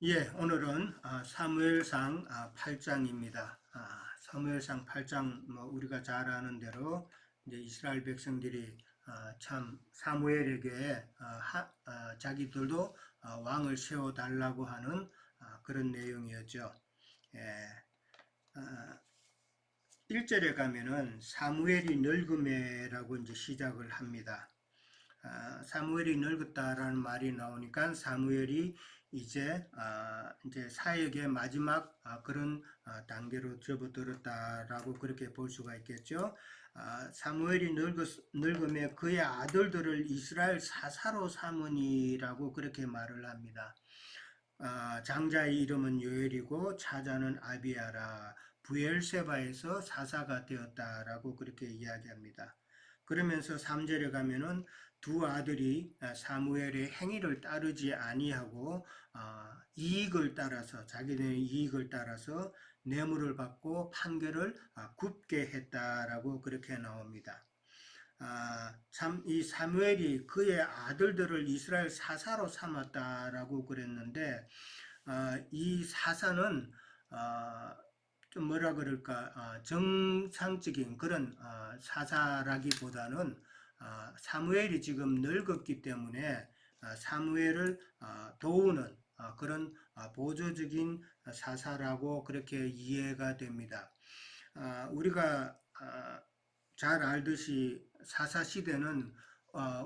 예, 오늘은 사무엘상 8장입니다. 사무엘상 8장 우리가 잘 아는 대로 이제 이스라엘 백성들이 참 사무엘에게 자기들도 왕을 세워 달라고 하는 그런 내용이었죠. 예, 아, 1절에 가면은 사무엘이 늙음에라고 이제 시작을 합니다. 사무엘이 늙었다라는 말이 나오니까 사무엘이 이제 사역의 마지막 그런 단계로 접어들었다라고 그렇게 볼 수가 있겠죠. 사무엘이 늙음에 그의 아들들을 이스라엘 사사로 삼으니라고 그렇게 말을 합니다. 장자의 이름은 요엘이고 차자는 아비야라, 부엘세바에서 사사가 되었다라고 그렇게 이야기합니다. 그러면서 3절에 가면은 두 아들이 사무엘의 행위를 따르지 아니하고 이익을 따라서 자기들의 이익을 따라서 뇌물을 받고 판결을 굽게 했다라고 그렇게 나옵니다. 참 이 사무엘이 그의 아들들을 이스라엘 사사로 삼았다라고 그랬는데 이 사사는 좀 뭐라 그럴까 정상적인 그런 사사라기보다는 사무엘이 지금 늙었기 때문에 사무엘을 도우는 그런 보조적인 사사라고 그렇게 이해가 됩니다. 우리가 잘 알듯이 사사 시대는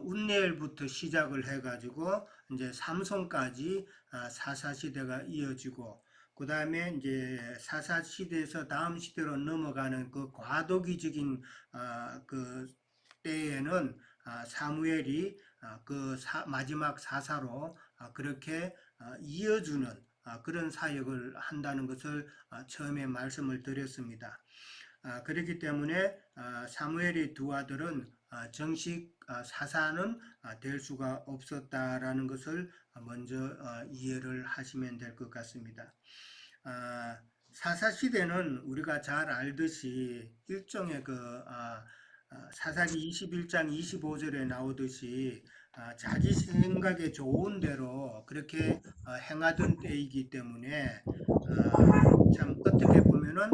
운니엘부터 시작을 해가지고 이제 삼손까지 사사 시대가 이어지고 그 다음에 이제 사사 시대에서 다음 시대로 넘어가는 그 과도기적인 그 때에는 사무엘이 그 마지막 사사로 그렇게 이어주는 그런 사역을 한다는 것을 처음에 말씀을 드렸습니다. 그렇기 때문에 사무엘의 두 아들은 정식 사사는 될 수가 없었다라는 것을 먼저 이해를 하시면 될 것 같습니다. 사사 시대는 우리가 잘 알듯이 일종의 사사기 21장 25절에 나오듯이 자기 생각에 좋은 대로 그렇게 행하던 때이기 때문에 참 어떻게 보면은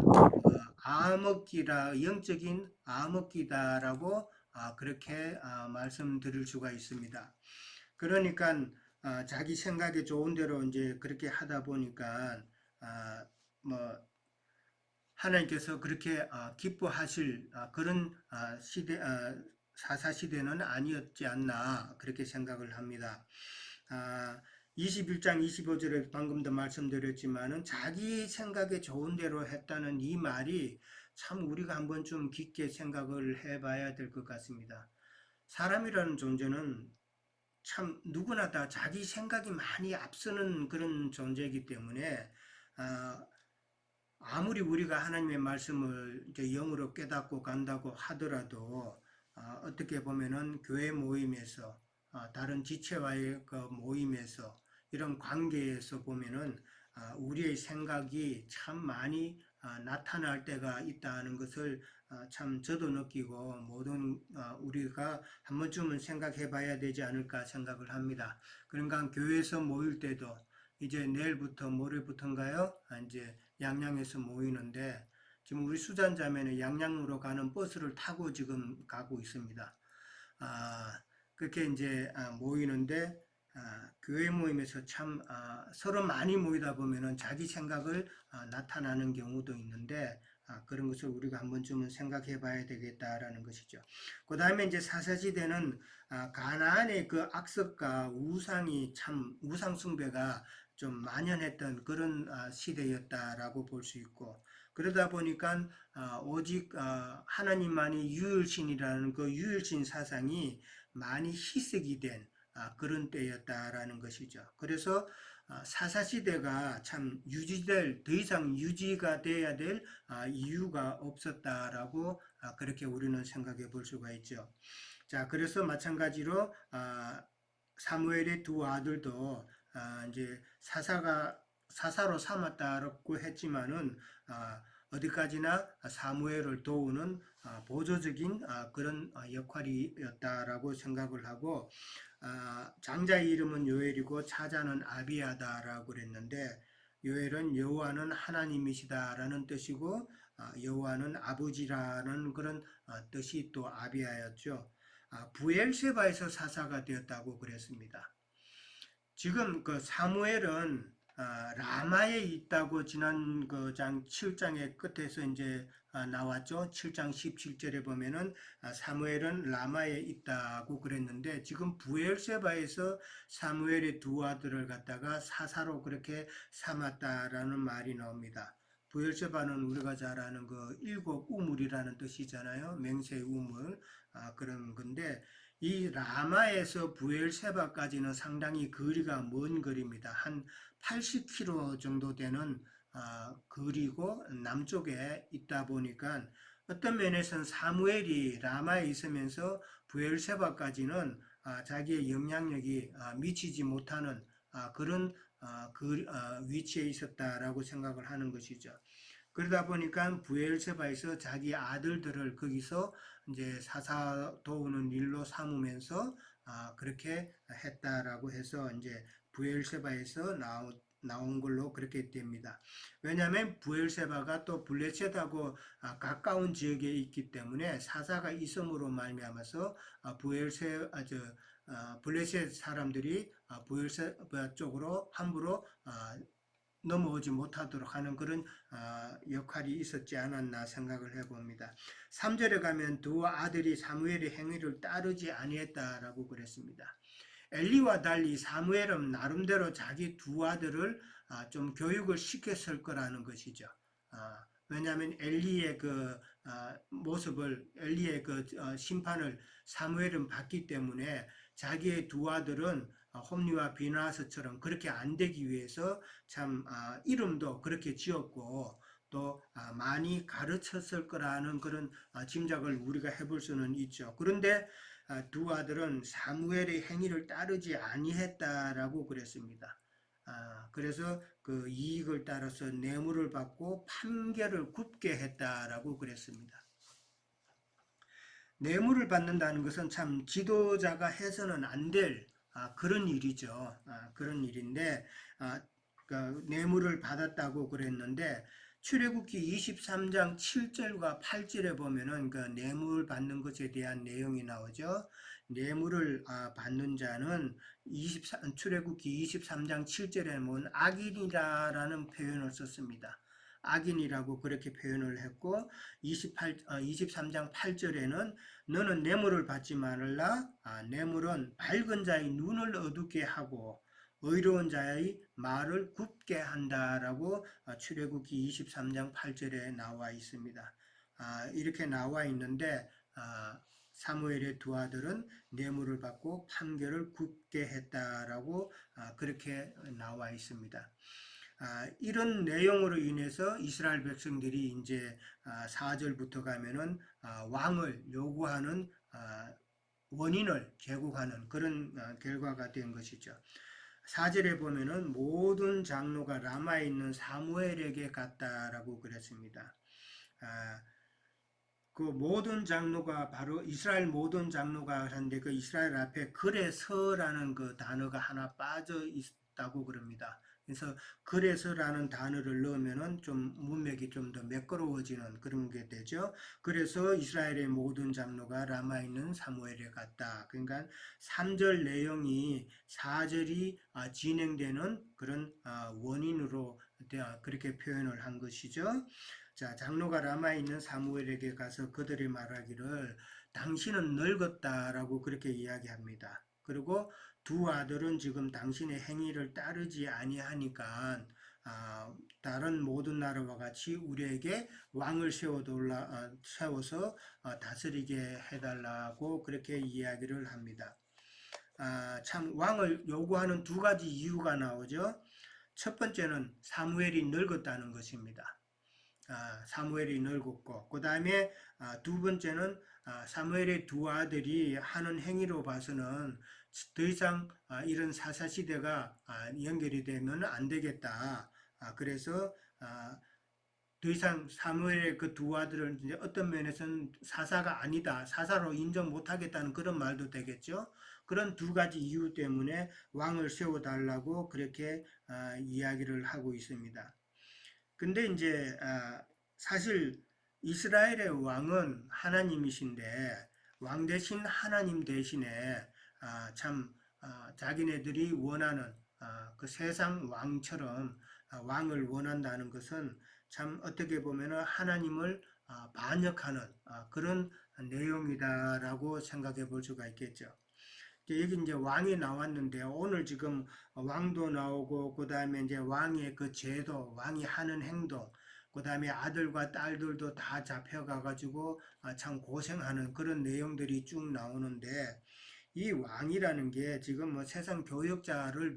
암흑기라 영적인 암흑기다라고 그렇게 말씀드릴 수가 있습니다. 그러니까 자기 생각에 좋은 대로 이제 그렇게 하다 보니까 뭐 하나님께서 그렇게 기뻐하실 그런 시대 사사 시대는 아니었지 않나 그렇게 생각을 합니다. 21장 25절에 방금도 말씀드렸지만은 자기 생각에 좋은 대로 했다는 이 말이 참 우리가 한번 좀 깊게 생각을 해봐야 될 것 같습니다. 사람이라는 존재는 참 누구나 다 자기 생각이 많이 앞서는 그런 존재이기 때문에 아무리 우리가 하나님의 말씀을 이제 영으로 깨닫고 간다고 하더라도 어떻게 보면은 교회 모임에서 다른 지체와의 그 모임에서 이런 관계에서 보면은 우리의 생각이 참 많이 나타날 때가 있다는 것을 참 저도 느끼고 모든 우리가 한 번쯤은 생각해 봐야 되지 않을까 생각을 합니다. 그러니까 교회에서 모일 때도 이제 내일부터 모레부터인가요? 이제 양양에서 모이는데 지금 우리 수잔자매는 양양으로 가는 버스를 타고 지금 가고 있습니다. 그렇게 이제 모이는데 교회 모임에서 참 서로 많이 모이다 보면은 자기 생각을 나타나는 경우도 있는데 그런 것을 우리가 한 번쯤은 생각해 봐야 되겠다라는 것이죠. 그 다음에 이제 사사시대는 가나안의 그 악습과 우상이 참 우상 숭배가 좀 만연했던 그런 시대였다라고 볼 수 있고 그러다 보니까 오직 하나님만이 유일신이라는 그 유일신 사상이 많이 희석이 된 그런 때였다라는 것이죠. 그래서 사사시대가 참 더 이상 유지가 돼야 될 이유가 없었다라고 그렇게 우리는 생각해 볼 수가 있죠. 자, 그래서 마찬가지로 사무엘의 두 아들도 이제 사사로 삼았다고 했지만은 어디까지나 사무엘을 도우는 보조적인 그런 역할이었다라고 생각을 하고, 장자의 이름은 요엘이고 차자는 아비야다라고 그랬는데, 요엘은 여호와는 하나님이시다라는 뜻이고, 여호와는 아버지라는 그런 뜻이 또 아비야였죠. 부엘세바에서 사사가 되었다고 그랬습니다. 지금 그 사무엘은 라마에 있다고 지난 그 장 7장의 끝에서 이제 나왔죠. 7장 17절에 보면은 사무엘은 라마에 있다고 그랬는데, 지금 부엘세바에서 사무엘의 두 아들을 갖다가 사사로 그렇게 삼았다라는 말이 나옵니다. 부엘세바는 우리가 잘 아는 그 일곱 우물이라는 뜻이잖아요. 맹세 우물, 그런 건데, 이 라마에서 부엘세바까지는 상당히 거리가 먼 거리입니다. 한 80km 정도 되는 거리고 남쪽에 있다 보니까 어떤 면에서는 사무엘이 라마에 있으면서 부엘세바까지는 자기의 영향력이 미치지 못하는 그런 위치에 있었다라고 생각을 하는 것이죠. 그러다 보니까 부엘세바에서 자기 아들들을 거기서 이제 사사 도우는 일로 삼으면서 그렇게 했다라고 해서 이제 부엘세바에서 나온 걸로 그렇게 됩니다. 왜냐하면 부엘세바가 또 블레셋하고 가까운 지역에 있기 때문에 사사가 있음으로 말미암아서 블레셋 사람들이 부엘세바 쪽으로 함부로 넘어오지 못하도록 하는 그런 역할이 있었지 않았나 생각을 해봅니다. 3절에 가면 두 아들이 사무엘의 행위를 따르지 아니했다라고 그랬습니다. 엘리와 달리 사무엘은 나름대로 자기 두 아들을 좀 교육을 시켰을 거라는 것이죠. 왜냐하면 엘리의 그 모습을, 엘리의 그 심판을 사무엘은 받기 때문에 자기의 두 아들은 홈리와 비나스처럼 그렇게 안 되기 위해서 참 이름도 그렇게 지었고 또 많이 가르쳤을 거라는 그런 짐작을 우리가 해볼 수는 있죠. 그런데 두 아들은 사무엘의 행위를 따르지 아니했다라고 그랬습니다. 그래서 그 이익을 따라서 뇌물을 받고 판결을 굽게 했다라고 그랬습니다. 뇌물을 받는다는 것은 참 지도자가 해서는 안 될 그런 일이죠. 그런 일인데 그 뇌물을 받았다고 그랬는데 출애굽기 23장 7절과 8절에 보면은 그 뇌물 받는 것에 대한 내용이 나오죠. 뇌물을 받는 자는 출애굽기 23장 7절에 보면 악인이라는 표현을 썼습니다. 악인이라고 그렇게 표현을 했고 23장 8절에는 너는 뇌물을 받지 말라. 뇌물은 밝은 자의 눈을 어둡게 하고 의로운 자의 말을 굽게 한다라고 출애굽기 23장 8절에 나와 있습니다. 이렇게 나와 있는데 사무엘의 두 아들은 뇌물을 받고 판결을 굽게 했다라고 그렇게 나와 있습니다. 이런 내용으로 인해서 이스라엘 백성들이 이제 4절부터 가면은 왕을 요구하는 원인을 제공하는 그런 결과가 된 것이죠. 4절에 보면은 모든 장로가 라마에 있는 사무엘에게 갔다라고 그랬습니다. 그 모든 장로가 바로 이스라엘 모든 장로가 하는데 그 이스라엘 앞에 그래서라는 그 단어가 하나 빠져 있다고 그럽니다. 그래서 그래서라는 단어를 넣으면은 좀 문맥이 좀 더 매끄러워지는 그런 게 되죠. 그래서 이스라엘의 모든 장로가 라마에 있는 사무엘에 갔다. 그러니까 3절 내용이 4절이 진행되는 그런 원인으로 그렇게 표현을 한 것이죠. 자, 장로가 라마에 있는 사무엘에게 가서 그들이 말하기를 당신은 늙었다라고 그렇게 이야기합니다. 그리고 두 아들은 지금 당신의 행위를 따르지 아니하니까 다른 모든 나라와 같이 우리에게 왕을 세워서 다스리게 해달라고 그렇게 이야기를 합니다. 참 왕을 요구하는 두 가지 이유가 나오죠. 첫 번째는 사무엘이 늙었다는 것입니다. 사무엘이 늙었고 그 다음에 두 번째는 사무엘의 두 아들이 하는 행위로 봐서는 더 이상 이런 사사시대가 연결이 되면 안 되겠다. 그래서 더 이상 사무엘의 그 두 아들을 이제 어떤 면에서는 사사가 아니다, 사사로 인정 못하겠다는 그런 말도 되겠죠. 그런 두 가지 이유 때문에 왕을 세워달라고 그렇게 이야기를 하고 있습니다. 근데 이제 사실 이스라엘의 왕은 하나님이신데 왕 대신 하나님 대신에 참 자기네들이 원하는 그 세상 왕처럼 왕을 원한다는 것은 참 어떻게 보면 하나님을 반역하는 그런 내용이다라고 생각해 볼 수가 있겠죠. 여기 이제 왕이 나왔는데 오늘 지금 왕도 나오고 그 다음에 이제 왕의 그 제도, 왕이 하는 행동, 그 다음에 아들과 딸들도 다 잡혀가가지고 참 고생하는 그런 내용들이 쭉 나오는데 이 왕이라는 게 지금 뭐 세상 교역자를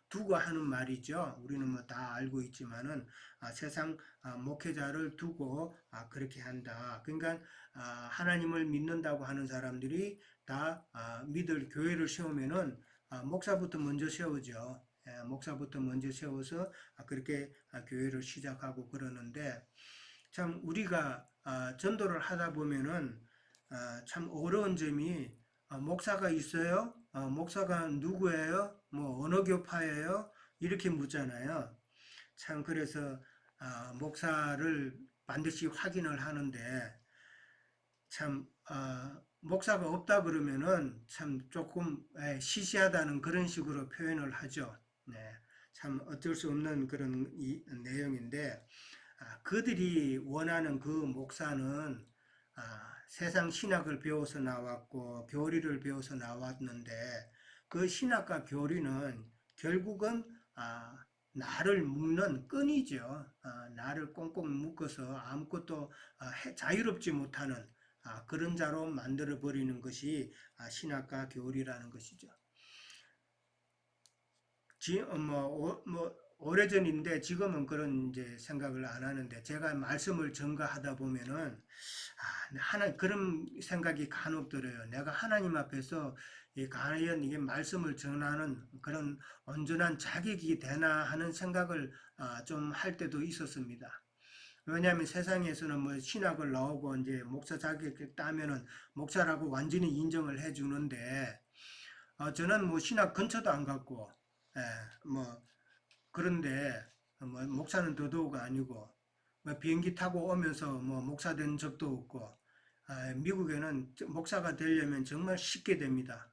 두고 하는 말이죠. 우리는 뭐 다 알고 있지만은 세상 목회자를 두고 그렇게 한다. 그러니까 하나님을 믿는다고 하는 사람들이 다 믿을 교회를 세우면은 목사부터 먼저 세우죠. 목사부터 먼저 세워서 그렇게 교회를 시작하고 그러는데 참 우리가 전도를 하다 보면은 참 어려운 점이 목사가 있어요? 목사가 누구예요? 뭐 어느 교파예요? 이렇게 묻잖아요. 참 그래서 목사를 반드시 확인을 하는데 참 목사가 없다 그러면은 참 조금 시시하다는 그런 식으로 표현을 하죠. 네, 참 어쩔 수 없는 그런 내용인데 그들이 원하는 그 목사는 세상 신학을 배워서 나왔고 교리를 배워서 나왔는데 그 신학과 교리는 결국은 나를 묶는 끈이죠. 나를 꽁꽁 묶어서 아무것도 자유롭지 못하는 그런 자로 만들어 버리는 것이 신학과 교리라는 것이죠. 오래전인데 지금은 그런 이제 생각을 안 하는데 제가 말씀을 전가하다 보면은 하나 그런 생각이 간혹 들어요. 내가 하나님 앞에서 과연 이게 말씀을 전하는 그런 온전한 자격이 되나 하는 생각을 좀 할 때도 있었습니다. 왜냐하면 세상에서는 뭐 신학을 나오고 이제 목사 자격을 따면은 목사라고 완전히 인정을 해주는데 저는 뭐 신학 근처도 안 갔고 예, 뭐 그런데 뭐 목사는 더더욱 아니고 뭐 비행기 타고 오면서 뭐 목사 된 적도 없고 미국에는 목사가 되려면 정말 쉽게 됩니다.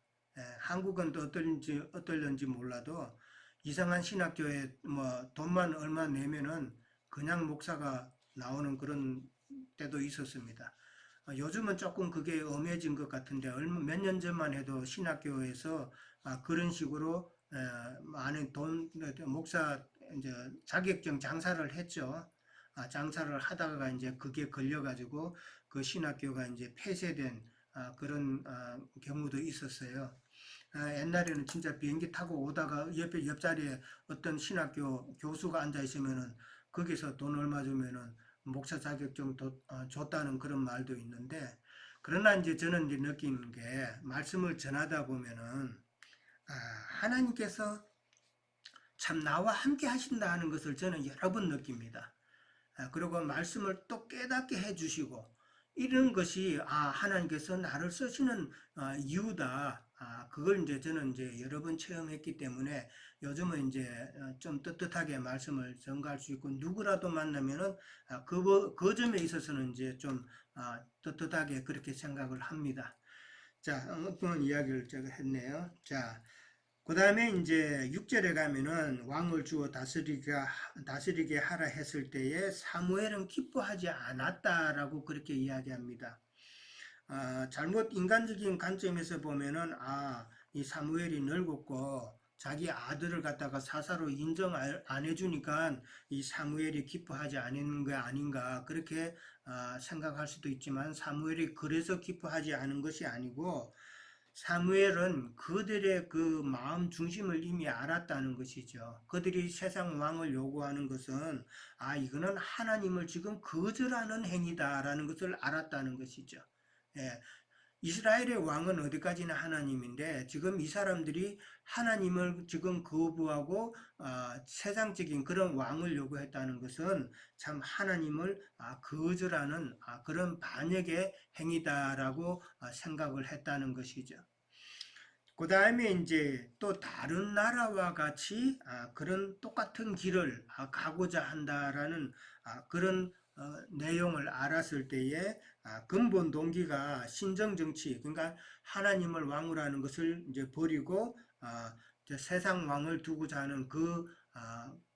한국은 또 어떨는지 몰라도 이상한 신학교에 뭐 돈만 얼마 내면은 그냥 목사가 나오는 그런 때도 있었습니다. 요즘은 조금 그게 엄해진 것 같은데 몇 년 전만 해도 신학교에서 그런 식으로 많은 목사 이제 자격증 장사를 했죠. 장사를 하다가 이제 그게 걸려가지고 그 신학교가 이제 폐쇄된 그런 경우도 있었어요. 옛날에는 진짜 비행기 타고 오다가 옆자리에 어떤 신학교 교수가 앉아 있으면은 거기서 돈 얼마 주면은 목사 자격증 줬다는 그런 말도 있는데 그러나 이제 저는 이제 느낀 게 말씀을 전하다 보면은 하나님께서 참 나와 함께 하신다 하는 것을 저는 여러 번 느낍니다. 그리고 말씀을 또 깨닫게 해주시고 이런 것이 하나님께서 나를 쓰시는 이유다. 그걸 이제 저는 이제 여러 번 체험했기 때문에 요즘은 이제 좀 떳떳하게 말씀을 전가할 수 있고 누구라도 만나면은 그 점에 있어서는 이제 좀 떳떳하게 그렇게 생각을 합니다. 자, 어떤 이야기를 제가 했네요. 자, 그 다음에 이제 6절에 가면은 왕을 주어 다스리게 하라 했을 때에 사무엘은 기뻐하지 않았다라고 그렇게 이야기합니다. 잘못 인간적인 관점에서 보면은 이 사무엘이 늙었고 자기 아들을 갖다가 사사로 인정 안 해주니까 이 사무엘이 기뻐하지 않은 게 아닌가 그렇게 생각할 수도 있지만 사무엘이 그래서 기뻐하지 않은 것이 아니고 사무엘은 그들의 그 마음 중심을 이미 알았다는 것이죠. 그들이 세상 왕을 요구하는 것은 이거는 하나님을 지금 거절하는 행위다라는 것을 알았다는 것이죠. 예, 이스라엘의 왕은 어디까지나 하나님인데 지금 이 사람들이 하나님을 지금 거부하고 세상적인 그런 왕을 요구했다는 것은 참 하나님을 거절하는 그런 반역의 행위다라고 생각을 했다는 것이죠. 그 다음에 이제 또 다른 나라와 같이 그런 똑같은 길을 가고자 한다라는 그런 내용을 알았을 때에 근본 동기가 신정 정치, 그러니까 하나님을 왕으로 하는 것을 이제 버리고 이제 세상 왕을 두고자 하는 그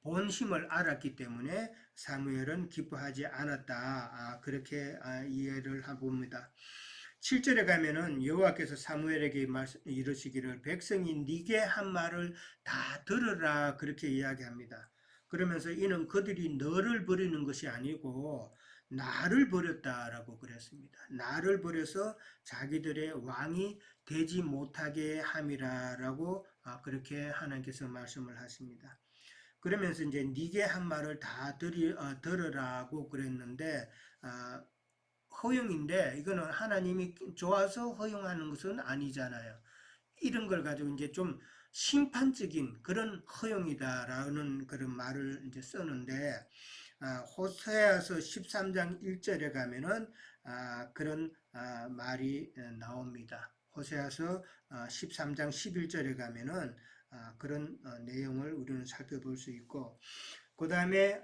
본심을 알았기 때문에 사무엘은 기뻐하지 않았다. 그렇게 이해를 해봅니다. 7절에 가면은 여호와께서 사무엘에게 이르시기를 백성이 네게 한 말을 다 들으라 그렇게 이야기합니다. 그러면서 이는 그들이 너를 버리는 것이 아니고 나를 버렸다라고 그랬습니다. 나를 버려서 자기들의 왕이 되지 못하게 함이라라고 그렇게 하나님께서 말씀을 하십니다. 그러면서 이제 네게 한 말을 다 들으라고 그랬는데 허용인데 이거는 하나님이 좋아서 허용하는 것은 아니잖아요. 이런 걸 가지고 이제 좀 심판적인 그런 허용이다라는 그런 말을 이제 쓰는데 호세아서 13장 1절에 가면은 그런 말이 나옵니다. 호세아서 13장 11절에 가면은 그런 내용을 우리는 살펴볼 수 있고 그 다음에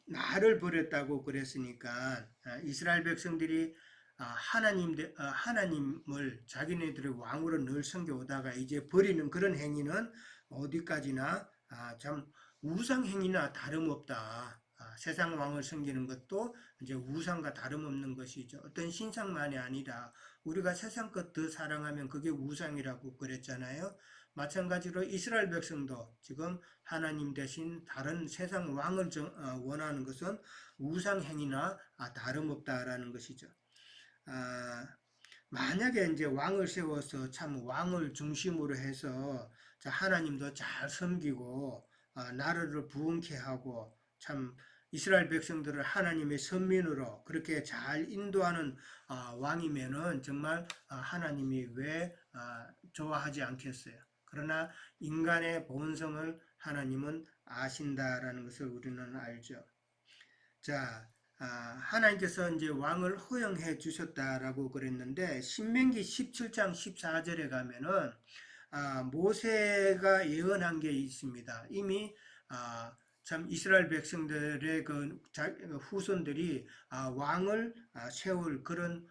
나를 버렸다고 그랬으니까 이스라엘 백성들이 하나님을 자기네들의 왕으로 늘 섬겨오다가 이제 버리는 그런 행위는 어디까지나 참 우상 행위나 다름없다. 세상 왕을 섬기는 것도 이제 우상과 다름없는 것이죠. 어떤 신상만이 아니라 우리가 세상 것 더 사랑하면 그게 우상이라고 그랬잖아요. 마찬가지로 이스라엘 백성도 지금 하나님 대신 다른 세상 왕을 원하는 것은 우상행위나 다름없다라는 것이죠. 만약에 이제 왕을 세워서 참 왕을 중심으로 해서 하나님도 잘 섬기고 나라를 부흥케 하고 참 이스라엘 백성들을 하나님의 선민으로 그렇게 잘 인도하는 왕이면은 정말 하나님이 왜 좋아하지 않겠어요. 그러나 인간의 본성을 하나님은 아신다라는 것을 우리는 알죠. 자, 하나님께서 이제 왕을 허용해 주셨다라고 그랬는데 신명기 17장 14절에 가면은 모세가 예언한 게 있습니다. 이미 참 이스라엘 백성들의 그 후손들이 왕을 세울 그런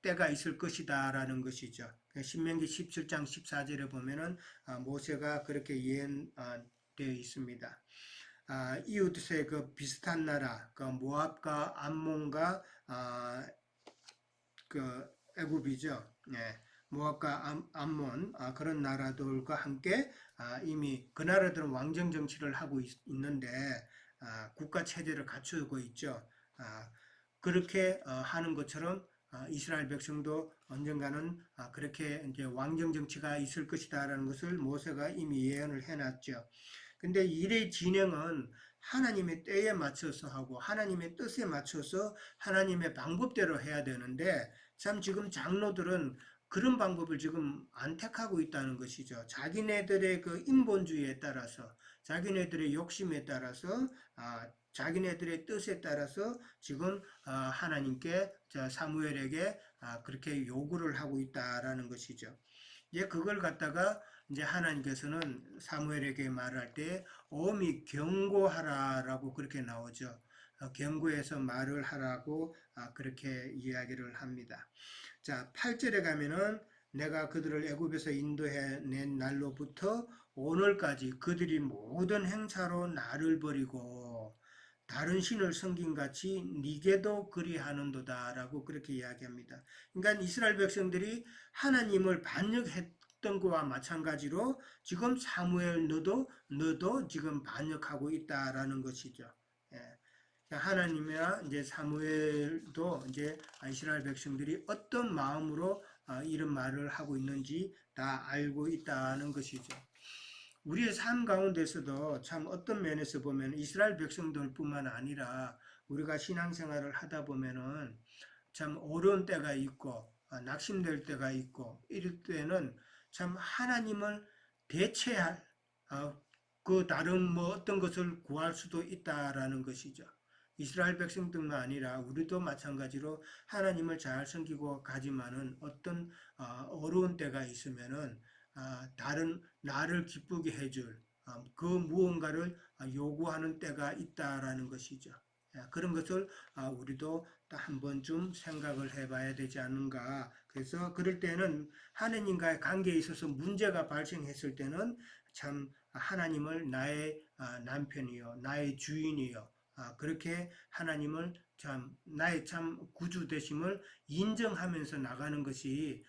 때가 있을 것이다라는 것이죠. 신명기 17장 14절에 보면은 모세가 그렇게 예언되어 있습니다. 이웃의 그 비슷한 나라, 그 모압과 암몬과 그 애굽이죠. 예, 모압과 암몬 그런 나라들과 함께 이미 그 나라들은 왕정 정치를 하고 있는데 국가 체제를 갖추고 있죠. 그렇게 하는 것처럼 이스라엘 백성도 언젠가는 그렇게 이제 왕정 정치가 있을 것이다라는 것을 모세가 이미 예언을 해놨죠. 근데 일의 진행은 하나님의 때에 맞춰서 하고 하나님의 뜻에 맞춰서 하나님의 방법대로 해야 되는데 참 지금 장로들은 그런 방법을 지금 안 택하고 있다는 것이죠. 자기네들의 그 인본주의에 따라서 자기네들의 욕심에 따라서 자기네들의 뜻에 따라서 지금 하나님께 사무엘에게 그렇게 요구를 하고 있다라는 것이죠. 이제 그걸 갖다가 이제 하나님께서는 사무엘에게 말할 때 엄히 경고하라라고 그렇게 나오죠. 경고해서 말을 하라고 그렇게 이야기를 합니다. 자, 8절에 가면은 내가 그들을 애굽에서 인도해 낸 날로부터 오늘까지 그들이 모든 행사로 나를 버리고 다른 신을 섬긴 같이 니게도 그리하는도다라고 그렇게 이야기합니다. 그러니까 이스라엘 백성들이 하나님을 반역했던 것과 마찬가지로 지금 사무엘 너도 지금 반역하고 있다라는 것이죠. 예. 하나님이나 이제 사무엘도 이제 이스라엘 백성들이 어떤 마음으로 이런 말을 하고 있는지 다 알고 있다는 것이죠. 우리의 삶 가운데서도 참 어떤 면에서 보면 이스라엘 백성들뿐만 아니라 우리가 신앙생활을 하다 보면은 참 어려운 때가 있고 낙심될 때가 있고 이럴 때는 참 하나님을 대체할 그 다른 뭐 어떤 것을 구할 수도 있다라는 것이죠. 이스라엘 백성들만 아니라 우리도 마찬가지로 하나님을 잘 섬기고 가지만은 어떤 어려운 때가 있으면은 다른 나를 기쁘게 해줄 그 무언가를 요구하는 때가 있다라는 것이죠. 그런 것을 우리도 한 번쯤 생각을 해봐야 되지 않는가. 그래서 그럴 때는 하느님과의 관계에 있어서 문제가 발생했을 때는 참 하나님을 나의 남편이요, 나의 주인이요, 그렇게 하나님을 참 나의 참 구주 되심을 인정하면서 나가는 것이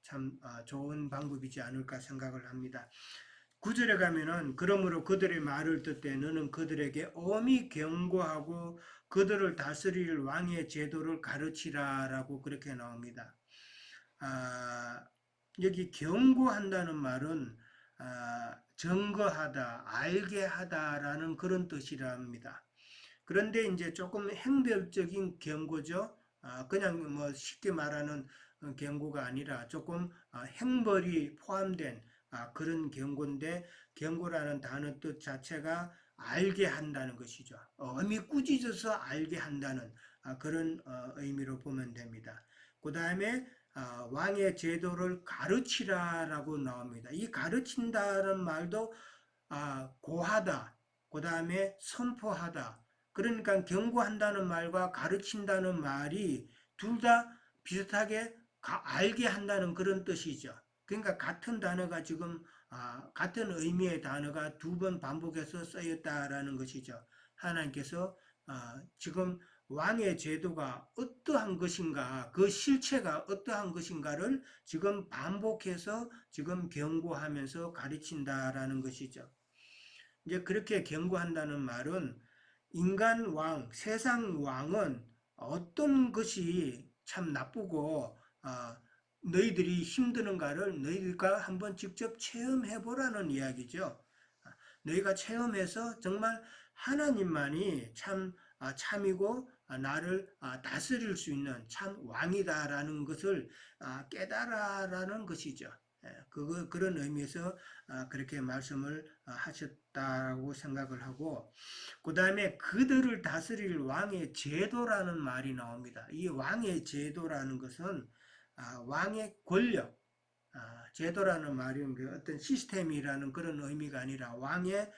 참 좋은 방법이지 않을까 생각을 합니다. 9절에 가면은 그러므로 그들의 말을 듣되 너는 그들에게 엄히 경고하고 그들을 다스릴 왕의 제도를 가르치라라고 그렇게 나옵니다. 여기 경고한다는 말은 증거하다, 알게 하다라는 그런 뜻이랍니다. 그런데 이제 조금 행별적인 경고죠. 그냥 뭐 쉽게 말하는 경고가 아니라 조금 행벌이 포함된 그런 경고인데 경고라는 단어 뜻 자체가 알게 한다는 것이죠. 엄히 꾸짖어서 알게 한다는 그런 의미로 보면 됩니다. 그 다음에 왕의 제도를 가르치라라고 나옵니다. 이 가르친다는 말도 고하다, 그 다음에 선포하다. 그러니까 경고한다는 말과 가르친다는 말이 둘 다 비슷하게 알게 한다는 그런 뜻이죠. 그러니까 같은 단어가 지금 같은 의미의 단어가 두 번 반복해서 쓰였다라는 것이죠. 하나님께서 지금 왕의 제도가 어떠한 것인가, 그 실체가 어떠한 것인가를 지금 반복해서 지금 경고하면서 가르친다라는 것이죠. 이제 그렇게 경고한다는 말은 인간 왕, 세상 왕은 어떤 것이 참 나쁘고 너희들이 힘드는가를 너희가 한번 직접 체험해 보라는 이야기죠. 너희가 체험해서 정말 하나님만이 참 참이고 나를 다스릴 수 있는 참 왕이다라는 것을 깨달아라는 것이죠. 그런 의미에서 그렇게 말씀을 하셨다고 생각을 하고 그 다음에 그들을 다스릴 왕의 제도라는 말이 나옵니다. 이 왕의 제도라는 것은 왕의 권력, 제도라는 말이 어떤 시스템이라는 그런 의미가 아니라 왕의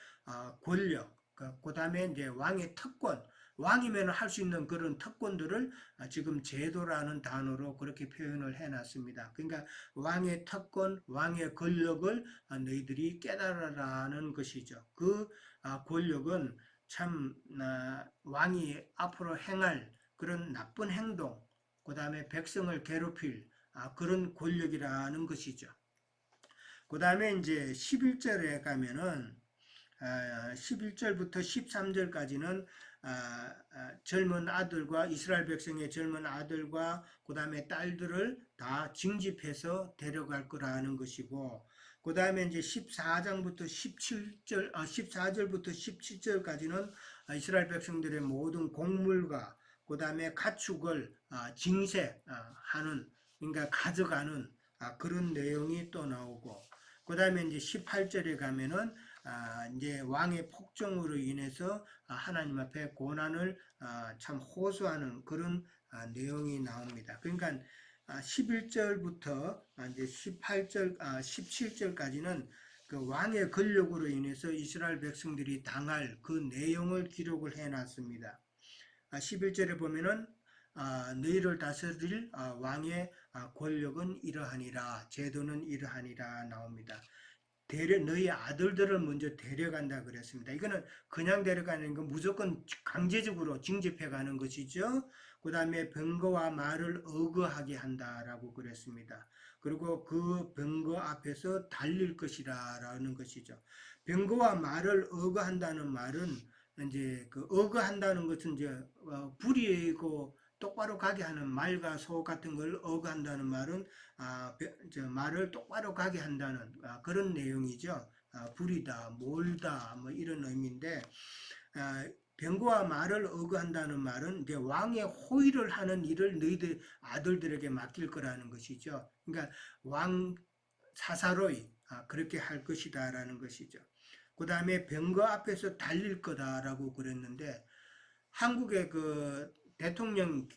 권력, 그 다음에 이제 왕의 특권, 왕이면 할 수 있는 그런 특권들을 지금 제도라는 단어로 그렇게 표현을 해놨습니다. 그러니까 왕의 특권, 왕의 권력을 너희들이 깨달으라는 것이죠. 그 권력은 참 왕이 앞으로 행할 그런 나쁜 행동, 그 다음에 백성을 괴롭힐 그런 권력이라는 것이죠. 그 다음에 이제 11절에 가면은 11절부터 13절까지는 젊은 아들과 이스라엘 백성의 젊은 아들과 그 다음에 딸들을 다 징집해서 데려갈 거라는 것이고 그 다음에 이제 14장부터 17절, 14절부터 17절까지는 이스라엘 백성들의 모든 곡물과 그 다음에 가축을 징세하는 그러니까 가져가는 그런 내용이 또 나오고 그 다음에 이제 18절에 가면은 이제 왕의 폭정으로 인해서 하나님 앞에 고난을 참 호소하는 그런 내용이 나옵니다. 그러니까 11절부터 이제 18절, 17절까지는 그 왕의 권력으로 인해서 이스라엘 백성들이 당할 그 내용을 기록을 해놨습니다. 11절에 보면은 너희를 다스릴 왕의 권력은 이러하니라, 제도는 이러하니라 나옵니다. 너희 아들들을 먼저 데려간다 그랬습니다. 이거는 그냥 데려가는 건 무조건 강제적으로 징집해 가는 것이죠. 그 다음에 병거와 말을 어거하게 한다라고 그랬습니다. 그리고 그 병거 앞에서 달릴 것이라는 것이죠. 병거와 말을 어거한다는 말은 이제 그 어거한다는 것은 이제 불이고 똑바로 가게 하는 말과 소 같은 걸 어거한다는 말은 말을 똑바로 가게 한다는 그런 내용이죠. 불이다, 몰다 뭐 이런 의미인데 병거와 말을 어거한다는 말은 이제 왕의 호의를 하는 일을 너희들 아들들에게 맡길 거라는 것이죠. 그러니까 왕 사사로이 그렇게 할 것이다라는 것이죠. 그 다음에 병거 앞에서 달릴 거다라고 그랬는데 한국의 그 대통령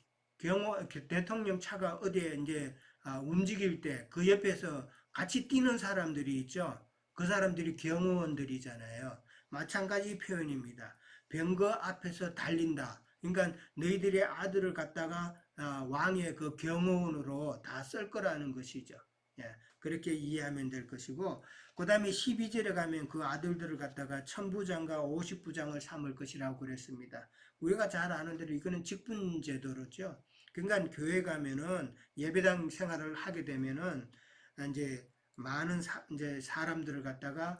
차가 어디에 이제 움직일 때 그 옆에서 같이 뛰는 사람들이 있죠. 그 사람들이 경호원들이잖아요. 마찬가지 표현입니다. 병거 앞에서 달린다. 그러니까 너희들의 아들을 갖다가 왕의 그 경호원으로 다 쓸 거라는 것이죠. 예, 그렇게 이해하면 될 것이고, 그 다음에 12절에 가면 그 아들들을 갖다가 천부장과 50부장을 삼을 것이라고 그랬습니다. 우리가 잘 아는 대로 이거는 직분제도로죠. 그러니까 교회 가면은 예배당 생활을 하게 되면은 이제 많은 이제 사람들을 갖다가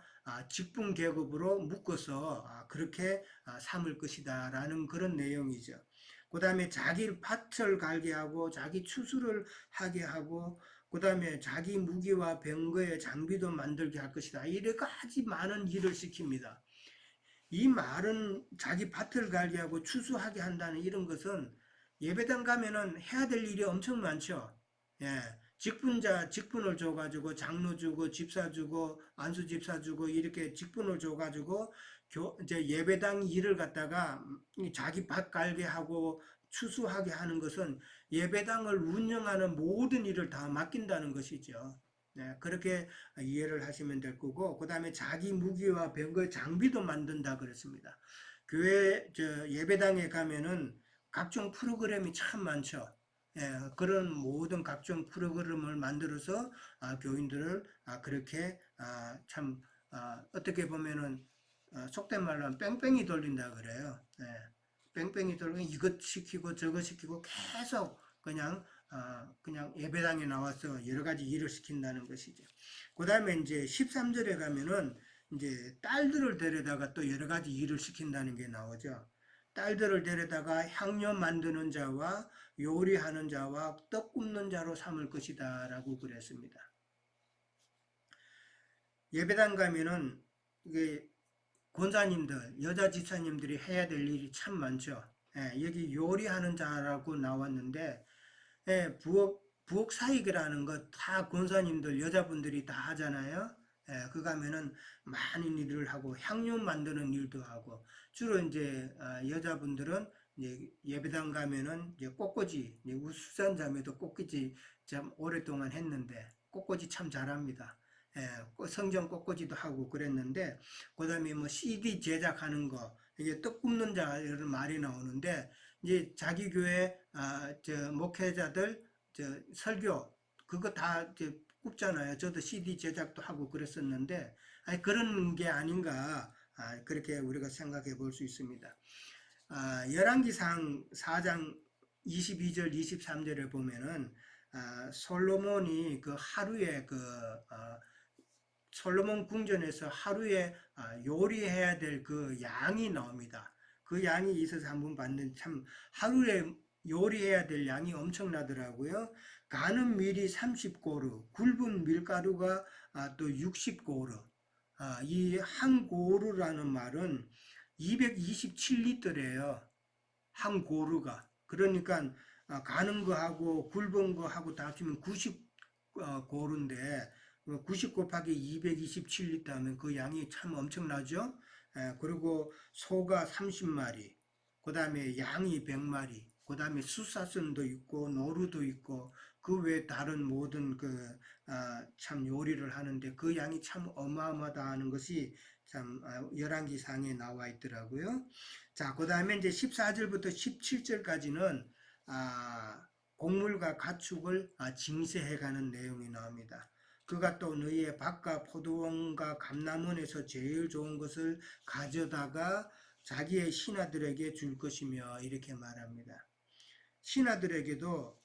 직분 계급으로 묶어서 그렇게 삼을 것이다라는 그런 내용이죠. 그 다음에 자기 밭을 갈게 하고 자기 추수를 하게 하고 그 다음에 자기 무기와 병거의 장비도 만들게 할 것이다. 이래 가지 많은 일을 시킵니다. 이 말은 자기 밭을 갈게 하고 추수하게 한다는 이런 것은 예배당 가면은 해야 될 일이 엄청 많죠. 예. 직분을 줘가지고 장로 주고 집사 주고 안수 집사 주고 이렇게 직분을 줘가지고 이제 예배당 일을 갖다가 자기 밭 갈게 하고 추수하게 하는 것은 예배당을 운영하는 모든 일을 다 맡긴다는 것이죠. 네, 그렇게 이해를 하시면 될 거고, 그 다음에 자기 무기와 병거 장비도 만든다 그랬습니다. 교회 예배당에 가면은 각종 프로그램이 참 많죠. 예, 그런 모든 각종 프로그램을 만들어서 교인들을 그렇게 참 어떻게 보면은 속된 말로 하면 뺑뺑이 돌린다 그래요. 예, 뺑뺑이 돌리고 이것 시키고 저것 시키고 계속 그냥 예배당에 나와서 여러 가지 일을 시킨다는 것이죠. 그 다음에 이제 13절에 가면은 이제 딸들을 데려다가 또 여러 가지 일을 시킨다는 게 나오죠. 딸들을 데려다가 향료 만드는 자와 요리하는 자와 떡 굽는 자로 삼을 것이다 라고 그랬습니다. 예배당 가면은 이게 권사님들, 여자 집사님들이 해야 될 일이 참 많죠. 예, 여기 요리하는 자라고 나왔는데 예, 부엌 사익이라는 거 다 권사님들, 여자분들이 다 하잖아요. 예, 그 가면은 많은 일을 하고 향료 만드는 일도 하고 주로 이제 여자분들은 이제 예배당 가면은 이제 꽃꽂이, 이제 우수산 자매도 꽃꽂이 참 오랫동안 했는데 꽃꽂이 참 잘합니다. 예, 성경 꽃꽂이도 하고 그랬는데 그다음에 뭐 CD 제작하는 거 이게 떡 굽는 자 이런 말이 나오는데 이제 자기 교회 저 목회자들 저 설교 그거 다 굽잖아요. 저도 CD 제작도 하고 그랬었는데 아니 그런 게 아닌가 그렇게 우리가 생각해 볼 수 있습니다. 열왕기상 4장 22절 23절에 보면은 솔로몬이 그 하루에 솔로몬 궁전에서 하루에 요리해야 될 그 양이 나옵니다. 그 양이 있어서 한번 봤는데 참 하루에 요리해야 될 양이 엄청나더라고요. 가는 밀이 30고루, 굵은 밀가루가 또 60고루. 이 한 고루라는 말은 227리터래요. 한 고루가. 그러니까 가는 거하고 굵은 거하고 다 합치면 90고루인데 90 곱하기 227리터 하면 그 양이 참 엄청나죠. 그리고 소가 30마리, 그 다음에 양이 100마리, 그 다음에 숫사슴도 있고 노루도 있고 그 외 다른 모든 참 요리를 하는데 그 양이 참 어마어마하다 하는 것이 참 열왕기상에 나와 있더라고요. 자, 그 다음에 이제 14절부터 17절까지는 곡물과 가축을 징세해가는 내용이 나옵니다. 그가 또 너희의 밭과 포도원과 감람원에서 제일 좋은 것을 가져다가 자기의 신하들에게 줄 것이며 이렇게 말합니다. 신하들에게도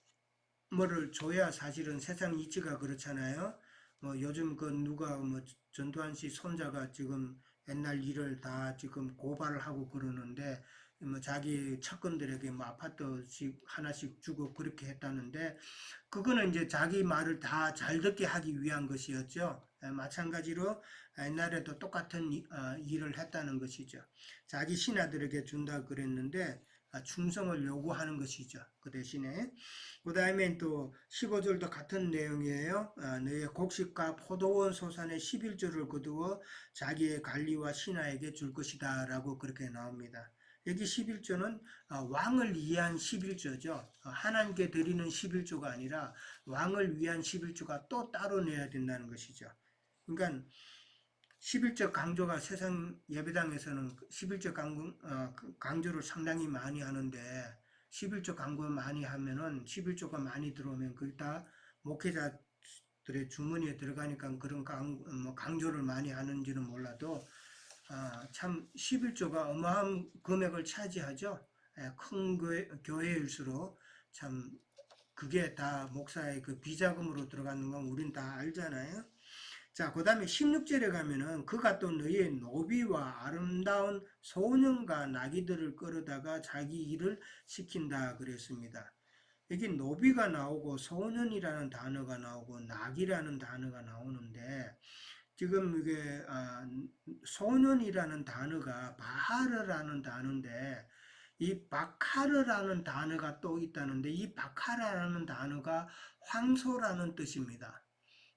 뭐를 줘야 사실은 세상 이치가 그렇잖아요. 뭐 요즘 누가 뭐 전두환 씨 손자가 지금 옛날 일을 다 지금 고발을 하고 그러는데 뭐 자기 측근들에게 뭐 아파트씩 하나씩 주고 그렇게 했다는데 그거는 이제 자기 말을 다 잘 듣게 하기 위한 것이었죠. 마찬가지로 옛날에도 똑같은 일을 했다는 것이죠. 자기 신하들에게 준다 그랬는데 충성을 요구하는 것이죠. 그 대신에 그 다음에 또 15절도 같은 내용이에요. 너의 곡식과 포도원 소산의 11조를 거두어 자기의 관리와 신하에게 줄 것이다 라고 그렇게 나옵니다. 여기 11조는 왕을 위한 11조죠. 하나님께 드리는 11조가 아니라 왕을 위한 11조가 또 따로 내야 된다는 것이죠. 그러니까 11조 강조가 세상 예배당에서는 11조 강조를 상당히 많이 하는데 11조 강조 많이 하면은 11조가 많이 들어오면 그게 다 목회자들의 주머니에 들어가니까 그런 강조를 많이 하는지는 몰라도 참 11조가 어마어마한 금액을 차지하죠. 큰 교회일수록 참 그게 다 목사의 그 비자금으로 들어가는 건 우린 다 알잖아요. 자, 그 다음에 16절에 가면은 그가 또 너희의 노비와 아름다운 소년과 나귀들을 끌어다가 자기 일을 시킨다 그랬습니다. 여기 노비가 나오고 소년이라는 단어가 나오고 나귀라는 단어가 나오는데 지금 이게 소년이라는 단어가 바하르라는 단어인데 이 바카르라는 단어가 또 있다는데 이 바카르라는 단어가 황소라는 뜻입니다.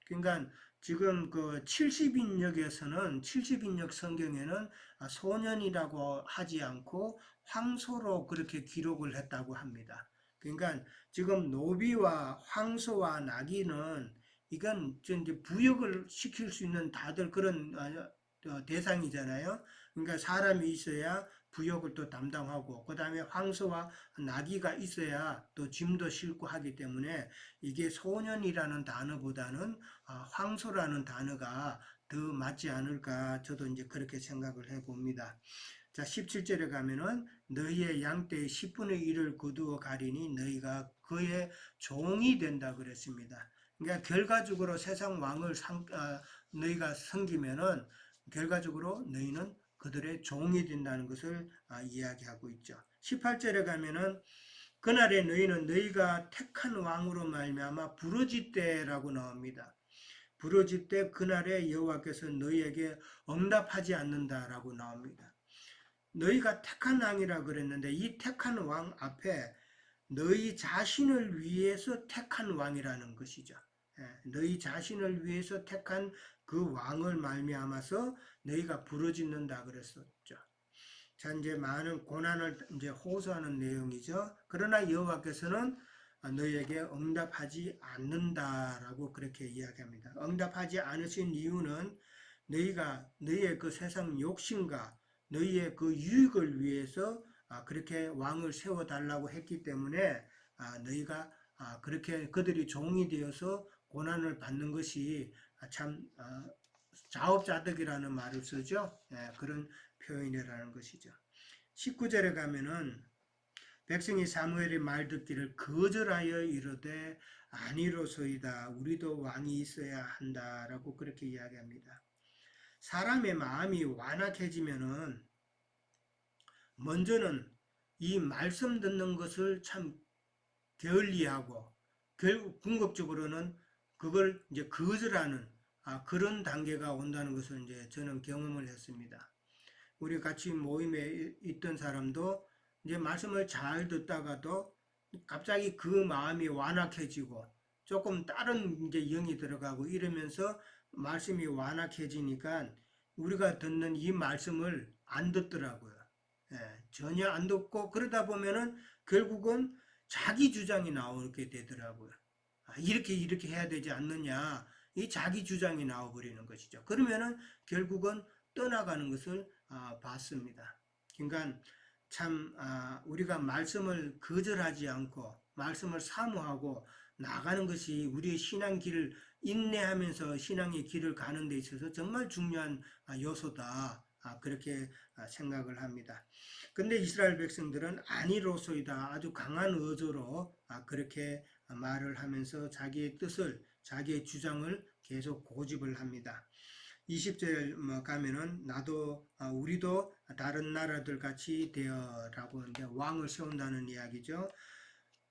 그러니까 지금 그 70인역에서는 70인역 성경에는 소년이라고 하지 않고 황소로 그렇게 기록을 했다고 합니다. 그러니까 지금 노비와 황소와 나귀는 이건 이제 부역을 시킬 수 있는 다들 그런 대상이잖아요. 그러니까 사람이 있어야 부역을 또 담당하고 그 다음에 황소와 나귀가 있어야 또 짐도 싣고 하기 때문에 이게 소년이라는 단어보다는 황소라는 단어가 더 맞지 않을까 저도 이제 그렇게 생각을 해봅니다. 자, 17절에 가면은 너희의 양떼의 10분의 1을 거두어 가리니 너희가 그의 종이 된다 그랬습니다. 그러니까 결과적으로 세상 왕을 너희가 섬기면은 결과적으로 너희는 그들의 종이 된다는 것을 이야기하고 있죠. 18절에 가면은 그날에 너희는 너희가 택한 왕으로 말미암아 부르짖되라고 나옵니다. 부르짖되 그날에 여호와께서 너희에게 응답하지 않는다라고 나옵니다. 너희가 택한 왕이라 그랬는데 이 택한 왕 앞에 너희 자신을 위해서 택한 왕이라는 것이죠. 너희 자신을 위해서 택한 그 왕을 말미암아서 너희가 부르짖는다 그랬었죠. 자, 이제 많은 고난을 이제 호소하는 내용이죠. 그러나 여호와께서는 너희에게 응답하지 않는다라고 그렇게 이야기합니다. 응답하지 않으신 이유는 너희가 너희의 그 세상 욕심과 너희의 그 유익을 위해서 그렇게 왕을 세워달라고 했기 때문에 너희가 그렇게 그들이 종이 되어서 고난을 받는 것이 참 자업자득이라는 말을 쓰죠. 그런 표현이라는 것이죠. 19절에 가면은 백성이 사무엘의 말 듣기를 거절하여 이르되 아니로소이다. 우리도 왕이 있어야 한다라고 그렇게 이야기합니다. 사람의 마음이 완악해지면은 먼저는 이 말씀 듣는 것을 참 게을리하고 결국 궁극적으로는 그걸 이제 거절하는 그런 단계가 온다는 것을 이제 저는 경험을 했습니다. 우리 같이 모임에 있던 사람도 이제 말씀을 잘 듣다가도 갑자기 그 마음이 완악해지고 조금 다른 이제 영이 들어가고 이러면서 말씀이 완악해지니까 우리가 듣는 이 말씀을 안 듣더라고요. 전혀 안 듣고 그러다 보면은 결국은 자기 주장이 나오게 되더라고요. 이렇게 해야 되지 않느냐. 이 자기 주장이 나와버리는 것이죠. 그러면은 결국은 떠나가는 것을 봤습니다. 그러니까 참 우리가 말씀을 거절하지 않고 말씀을 사모하고 나가는 것이 우리의 신앙 길을 인내하면서 신앙의 길을 가는 데 있어서 정말 중요한 요소다. 그렇게 생각을 합니다. 근데 이스라엘 백성들은 아니로소이다. 아주 강한 어조로 그렇게 말을 하면서 자기의 뜻을, 자기의 주장을 계속 고집을 합니다. 20절 가면은 나도 우리도 다른 나라들 같이 되어라고 이제 왕을 세운다는 이야기죠.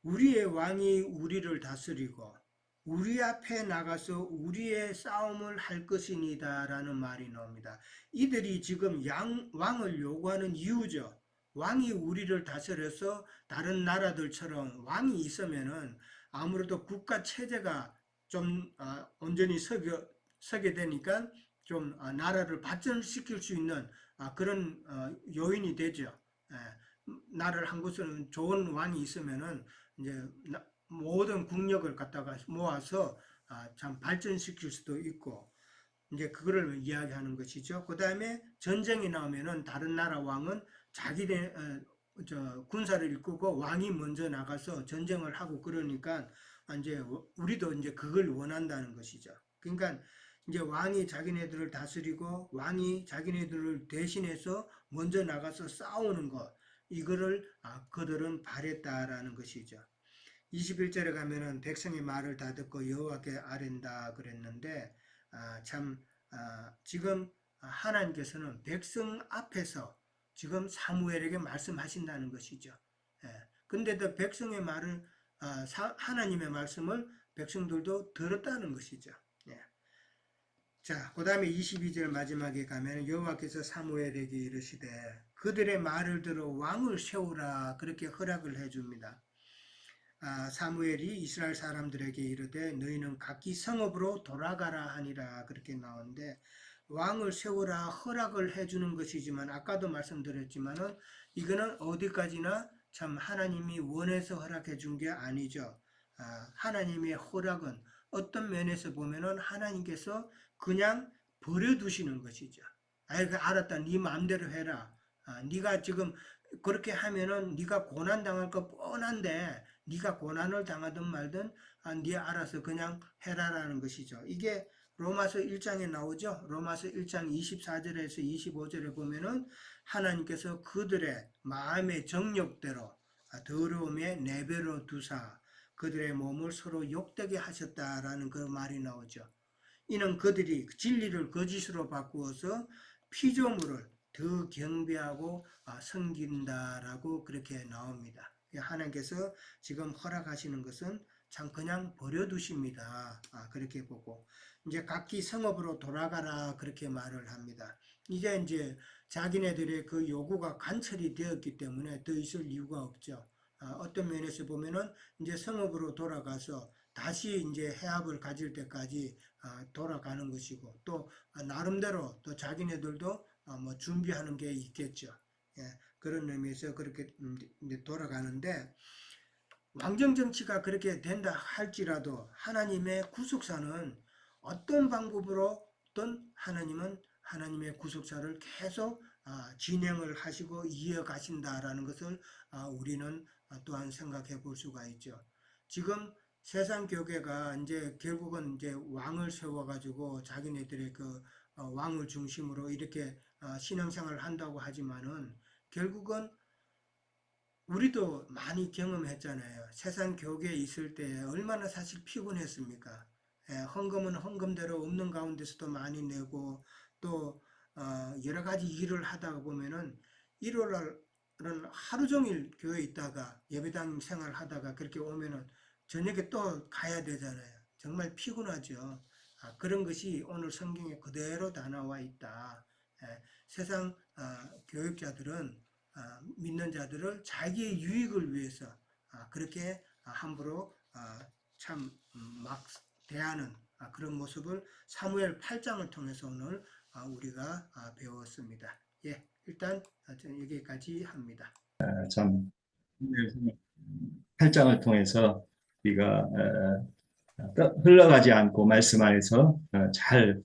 우리의 왕이 우리를 다스리고 우리 앞에 나가서 우리의 싸움을 할 것이니다라는 말이 나옵니다. 이들이 지금 왕을 요구하는 이유죠. 왕이 우리를 다스려서 다른 나라들처럼 왕이 있으면은 아무래도 국가 체제가 좀 온전히 서게 되니까 좀 나라를 발전시킬 수 있는 그런 요인이 되죠. 예, 나라를 한 곳은 좋은 왕이 있으면은 이제 모든 국력을 갖다가 모아서 참 발전시킬 수도 있고 이제 그거를 이야기하는 것이죠. 그 다음에 전쟁이 나오면은 다른 나라 왕은 자기네 군사를 이끌고 왕이 먼저 나가서 전쟁을 하고 그러니까 이제 우리도 이제 그걸 원한다는 것이죠. 그러니까 이제 왕이 자기네들을 다스리고 왕이 자기네들을 대신해서 먼저 나가서 싸우는 것 이거를 그들은 바랬다라는 것이죠. 21절에 가면은 백성의 말을 다 듣고 여호와께 아뢰다 그랬는데 참 지금 하나님께서는 백성 앞에서 지금 사무엘에게 말씀하신다는 것이죠. 예. 근데도 백성의 말을 하나님의 말씀을 백성들도 들었다는 것이죠. 예. 자, 그 다음에 22절 마지막에 가면 여호와께서 사무엘에게 이르시되 그들의 말을 들어 왕을 세우라 그렇게 허락을 해줍니다. 사무엘이 이스라엘 사람들에게 이르되 너희는 각기 성읍으로 돌아가라 하니라 그렇게 나오는데 왕을 세우라 허락을 해주는 것이지만 아까도 말씀드렸지만은 이거는 어디까지나 참 하나님이 원해서 허락해 준 게 아니죠. 하나님의 허락은 어떤 면에서 보면은 하나님께서 그냥 버려두시는 것이죠. 알았다. 네 마음대로 해라. 네가 지금 그렇게 하면은 네가 고난 당할 거 뻔한데 네가 고난을 당하든 말든 네 알아서 그냥 해라라는 것이죠. 이게 로마서 1장에 나오죠. 로마서 1장 24절에서 25절에 보면은 하나님께서 그들의 마음의 정욕대로 더러움에 내버려 두사 그들의 몸을 서로 욕되게 하셨다라는 그 말이 나오죠. 이는 그들이 진리를 거짓으로 바꾸어서 피조물을 더 경배하고 섬긴다라고 그렇게 나옵니다. 하나님께서 지금 허락하시는 것은 참 그냥 버려두십니다. 그렇게 보고 이제 각기 성읍으로 돌아가라 그렇게 말을 합니다. 이제 자기네들의 그 요구가 관철이 되었기 때문에 더 있을 이유가 없죠. 어떤 면에서 보면은 이제 성읍으로 돌아가서 다시 이제 해합을 가질 때까지 돌아가는 것이고 또 나름대로 또 자기네들도 뭐 준비하는 게 있겠죠. 예, 그런 의미에서 그렇게 이제 돌아가는데 왕정 정치가 그렇게 된다 할지라도 하나님의 구속사는 어떤 방법으로든 하나님은 하나님의 구속사를 계속 진행을 하시고 이어가신다라는 것을 우리는 또한 생각해 볼 수가 있죠. 지금 세상 교계가 이제 결국은 이제 왕을 세워가지고 자기네들의 그 왕을 중심으로 이렇게 신앙생활을 한다고 하지만은 결국은 우리도 많이 경험했잖아요. 세상 교계에 있을 때 얼마나 사실 피곤했습니까? 헌금은 헌금대로 없는 가운데서도 많이 내고 또 여러 가지 일을 하다가 보면은 일요일날은 하루 종일 교회에 있다가 예배당 생활하다가 그렇게 오면은 저녁에 또 가야 되잖아요. 정말 피곤하죠. 그런 것이 오늘 성경에 그대로 다 나와 있다. 세상 교육자들은 믿는 자들을 자기의 유익을 위해서 그렇게 함부로 참 막 대하는 그런 모습을 사무엘 8장을 통해서 오늘 우리가 배웠습니다. 예, 일단 저는 여기까지 합니다. 참 8장을 통해서 우리가 흘러가지 않고 말씀 안에서 잘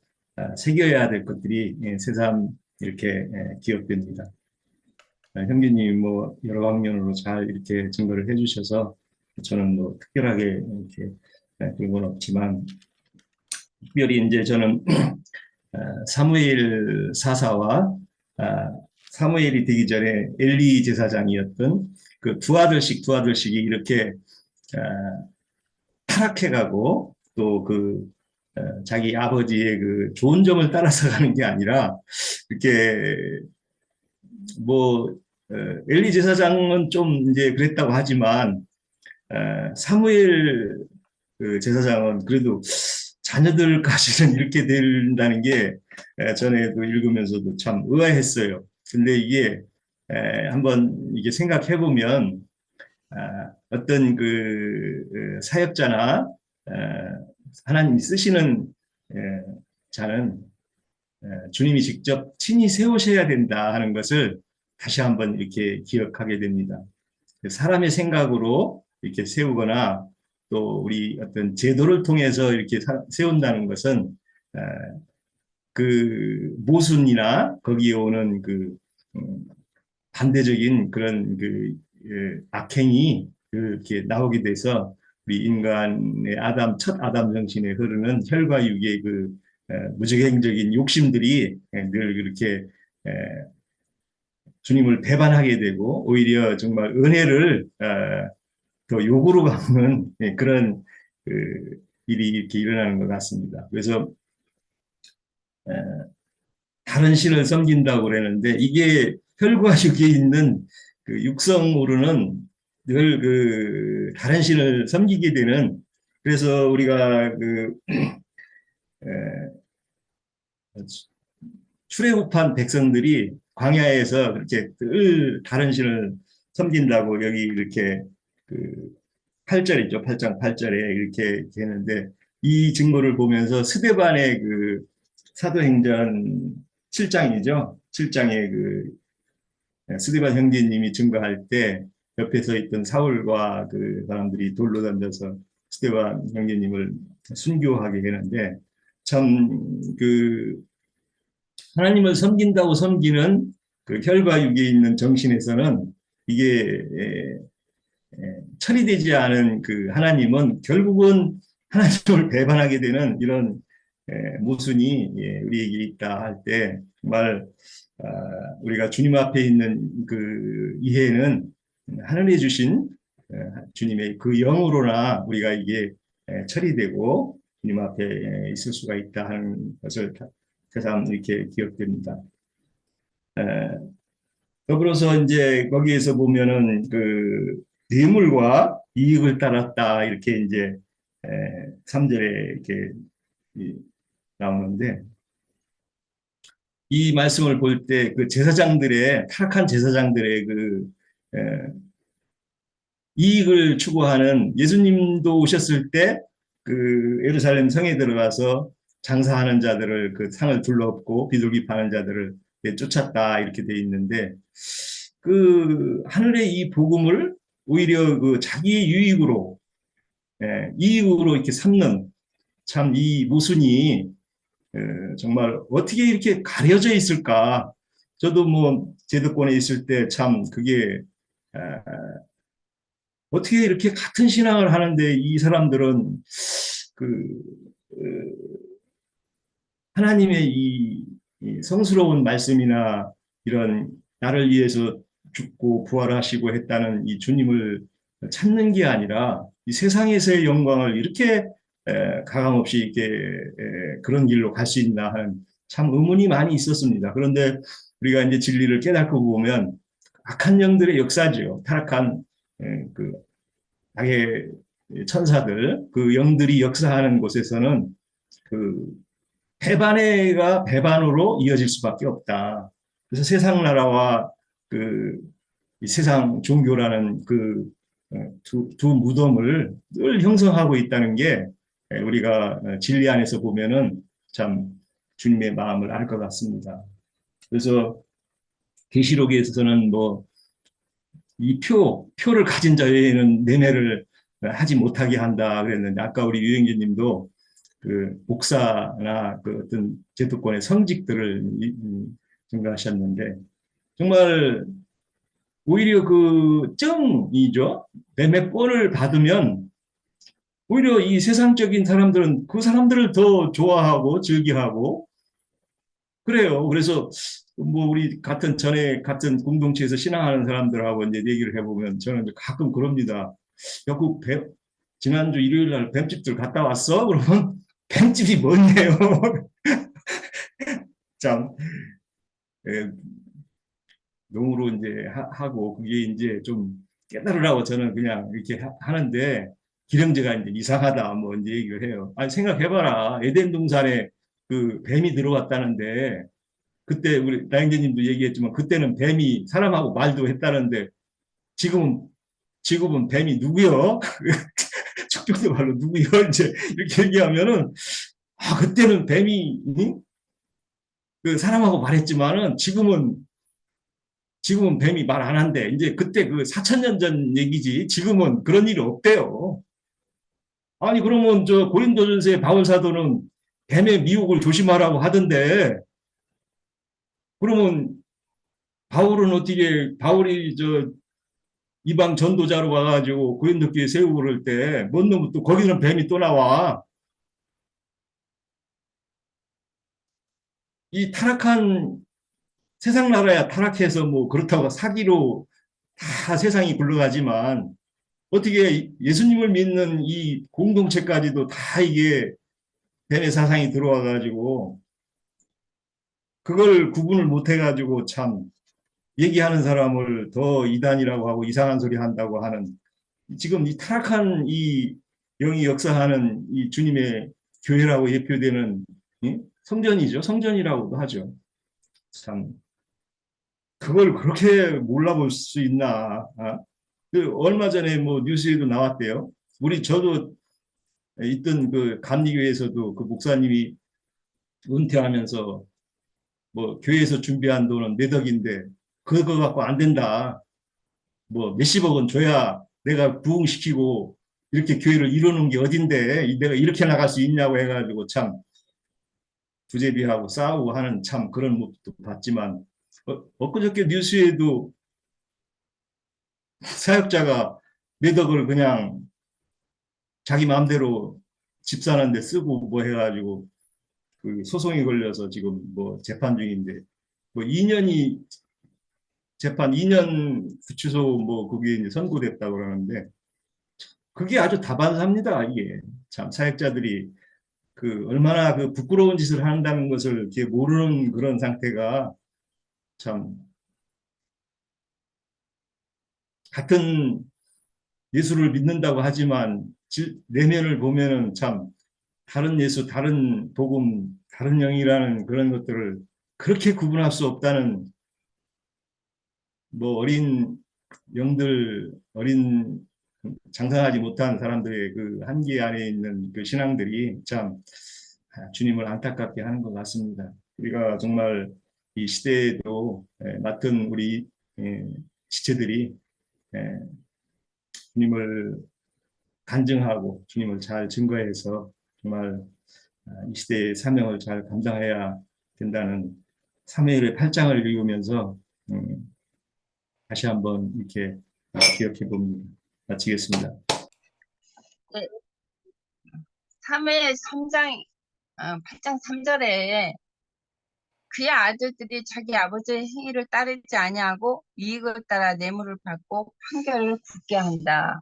새겨야 될 것들이 새삼 이렇게 기억됩니다. 형제님 뭐 여러 방면으로 잘 이렇게 증거를 해주셔서 저는 뭐 특별하게 이렇게 그런 건 없지만 특별히 이제 저는 사무엘 사사와 사무엘이 되기 전에 엘리 제사장이었던 그 두 아들씩이 이렇게 타락해가고 또 그 자기 아버지의 그 좋은 점을 따라서 가는 게 아니라 이렇게 뭐 엘리 제사장은 좀 이제 그랬다고 하지만 사무엘 그 제사장은 그래도 자녀들까지는 이렇게 된다는 게 전에도 읽으면서도 참 의아했어요. 근데 이게 한번 이게 생각해 보면 어떤 사역자나 하나님이 쓰시는 자는 주님이 직접 친히 세우셔야 된다 하는 것을 다시 한번 이렇게 기억하게 됩니다. 사람의 생각으로 이렇게 세우거나 또 우리 어떤 제도를 통해서 이렇게 세운다는 것은 그 모순이나 거기에 오는 음, 반대적인 그런 악행이 그렇게 나오게 돼서 우리 인간의 첫 아담 정신에 흐르는 혈과 육의 무지개적인 욕심들이 늘 그렇게 주님을 배반하게 되고 오히려 정말 은혜를 더 욕으로 가는 그런 일이 이렇게 일어나는 것 같습니다. 그래서 다른 신을 섬긴다고 그러는데 이게 혈과 육에 있는 그 육성으로는 늘 다른 신을 섬기게 되는 그래서 우리가 출애굽한 백성들이 광야에서 그렇게 늘 다른 신을 섬긴다고 여기 이렇게 그 8절이죠. 8장 8절에 이렇게 되는데 이 증거를 보면서 스데반의 사도행전 7장이죠. 7장에 스데반 형제님이 증거할 때 옆에 서 있던 사울과 그 사람들이 돌로 던져서 스데반 형제님을 순교하게 되는데 참 하나님을 섬긴다고 섬기는 그 혈과 육에 있는 정신에서는 이게 처리되지 않은 그 하나님은 결국은 하나님을 배반하게 되는 이런 모순이 우리에게 있다 할 때 정말 우리가 주님 앞에 있는 그 이해는 하늘에 주신 주님의 그 영으로나 우리가 이게 처리되고 주님 앞에 있을 수가 있다 하는 것을 새삼 이렇게 기억됩니다. 더불어서 이제 거기에서 보면은 뇌물과 이익을 따랐다 이렇게 이제 3절에 이렇게 나오는데 이 말씀을 볼 때 그 제사장들의 타락한 제사장들의 이익을 추구하는 예수님도 오셨을 때 예루살렘 성에 들어가서 장사하는 자들을 그 상을 둘러엎고 비둘기 파는 자들을 쫓았다 이렇게 돼 있는데 하늘의 이 복음을 오히려 자기의 이익으로 이렇게 삼는 참 이 모순이 정말 어떻게 이렇게 가려져 있을까? 저도 뭐 제도권에 있을 때 참 그게 어떻게 이렇게 같은 신앙을 하는데 이 사람들은 하나님의 이 성스러운 말씀이나 이런 나를 위해서 죽고 부활하시고 했다는 이 주님을 찾는 게 아니라 이 세상에서의 영광을 이렇게 가감없이 이렇게 그런 길로 갈 수 있나 하는 참 의문이 많이 있었습니다. 그런데 우리가 이제 진리를 깨닫고 보면 악한 영들의 역사죠. 타락한 악의 천사들, 그 영들이 역사하는 곳에서는 배반의가 배반으로 이어질 수밖에 없다. 그래서 세상 나라와 이 세상 종교라는 두 무덤을 늘 형성하고 있다는 게 우리가 진리 안에서 보면은 참 주님의 마음을 알 것 같습니다. 그래서 계시록에서는 뭐 이 표를 가진 자에는 매매를 하지 못하게 한다 그랬는데 아까 우리 유영진님도 목사나 어떤 제도권의 성직들을 증가하셨는데 정말 오히려 정이죠. 매매권을 받으면 오히려 이 세상적인 사람들은 그 사람들을 더 좋아하고 즐겨하고 그래요. 그래서 뭐 우리 전에 같은 공동체에서 신앙하는 사람들하고 이제 얘기를 해보면 저는 가끔 그럽니다. 야, 지난주 일요일 날 뱀집들 갔다 왔어? 그러면 뱀집이 뭔데요? 참 농으로 이제 하고 그게 이제 좀 깨달으라고 저는 그냥 이렇게 하는데 기령제가 이제 이상하다 뭐 이제 얘기를 해요. 아니 생각해봐라. 에덴 동산에 그 뱀이 들어왔다는데 그때 우리 나영재님도 얘기했지만 그때는 뱀이 사람하고 말도 했다는데 지금은 지금은 뱀이 누구요? 축적도 말로 누구요? 이제 이렇게 얘기하면은 그때는 뱀이 응? 그 사람하고 말했지만은 지금은 뱀이 말 안 한대. 이제 그때 그 4,000년 전 얘기지. 지금은 그런 일이 없대요. 아니 그러면 저 고린도전서의 바울 사도는 뱀의 미혹을 조심하라고 하던데 그러면 바울이 저 이방 전도자로 가가지고 고린도 교회 세우고 그럴 때 뭔 놈은 또 거기는 뱀이 또 나와. 이 타락한 세상 나라야 타락해서 뭐 그렇다고 사기로 다 세상이 굴러가지만 어떻게 예수님을 믿는 이 공동체까지도 다 이게 뱀의 사상이 들어와 가지고 그걸 구분을 못 해가지고 참 얘기하는 사람을 더 이단이라고 하고 이상한 소리 한다고 하는 지금 이 타락한 이 영이 역사하는 이 주님의 교회라고 예표되는 성전이죠. 성전이라고도 하죠. 참 그걸 그렇게 몰라볼 수 있나? 그 얼마 전에 뭐 뉴스에도 나왔대요. 저도 있던 그 감리교회에서도 그 목사님이 은퇴하면서 뭐 교회에서 준비한 돈은 몇 억인데 그거 갖고 안 된다. 뭐 몇십억은 줘야 내가 부흥시키고 이렇게 교회를 이루는 게 어딘데 내가 이렇게 나갈 수 있냐고 해가지고 참 부재비하고 싸우고 하는 참 그런 모습도 봤지만 엊그저께 뉴스에도 사역자가 몇 억을 그냥 자기 마음대로 집 사는데 쓰고 뭐 해가지고 그 소송이 걸려서 지금 뭐 재판 중인데 뭐 2년이 재판 2년 구치소 뭐 그게 이제 선고됐다고 그러는데 그게 아주 다반사입니다. 이게 참 사역자들이 그 얼마나 그 부끄러운 짓을 한다는 것을 이렇게 모르는 그런 상태가 참 같은 예수를 믿는다고 하지만 내면을 보면은 참 다른 예수, 다른 복음, 다른 영이라는 그런 것들을 그렇게 구분할 수 없다는 뭐 어린 장성하지 못한 사람들의 그 한계 안에 있는 그 신앙들이 참 주님을 안타깝게 하는 것 같습니다. 우리가 정말 이 시대에도 맡은 우리 지체들이 주님을 간증하고 주님을 잘 증거해서 정말 이 시대의 사명을 잘 감당해야 된다는 사무엘의 8장을 읽으면서 다시 한번 이렇게 기억해 봅니다. 마치겠습니다. 네, 3회 3장 8장 3절에 그의 아들들이 자기 아버지의 행위를 따르지 아니하고 이익을 따라 뇌물을 받고 판결을 굳게 한다.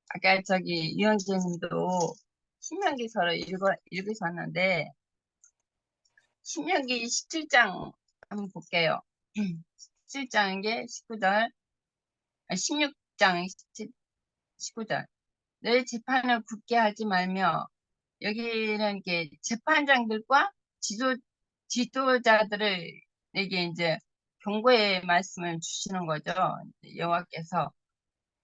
아까 저기 유영재님도 신명기서를 읽으셨는데 신명기 17장 한번 볼게요. 17장의 19절, 16장 19절. 너희 재판을 굳게 하지 말며 여기는 이게 재판장들과 지도자들에게 이제 경고의 말씀을 주시는 거죠. 여호와께서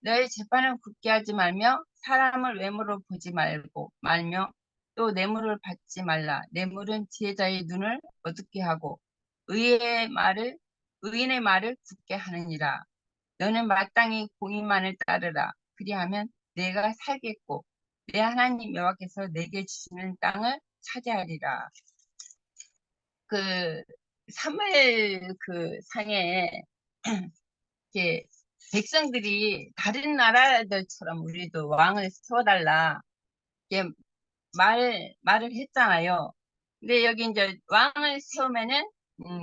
너희 재판을 굳게 하지 말며 사람을 외모로 보지 말며 또 뇌물을 받지 말라. 뇌물은 지혜자의 눈을 어둡게 하고 의인의 말을 굳게 하느니라. 너는 마땅히 공의만을 따르라. 그리하면 내가 살겠고 내 하나님 여호와께서 내게 주시는 땅을 차지하리라. 그 사무엘 그 상에 이렇게 백성들이 다른 나라들처럼 우리도 왕을 세워달라 이렇게 말을 했잖아요. 근데 여기 이제 왕을 세우면은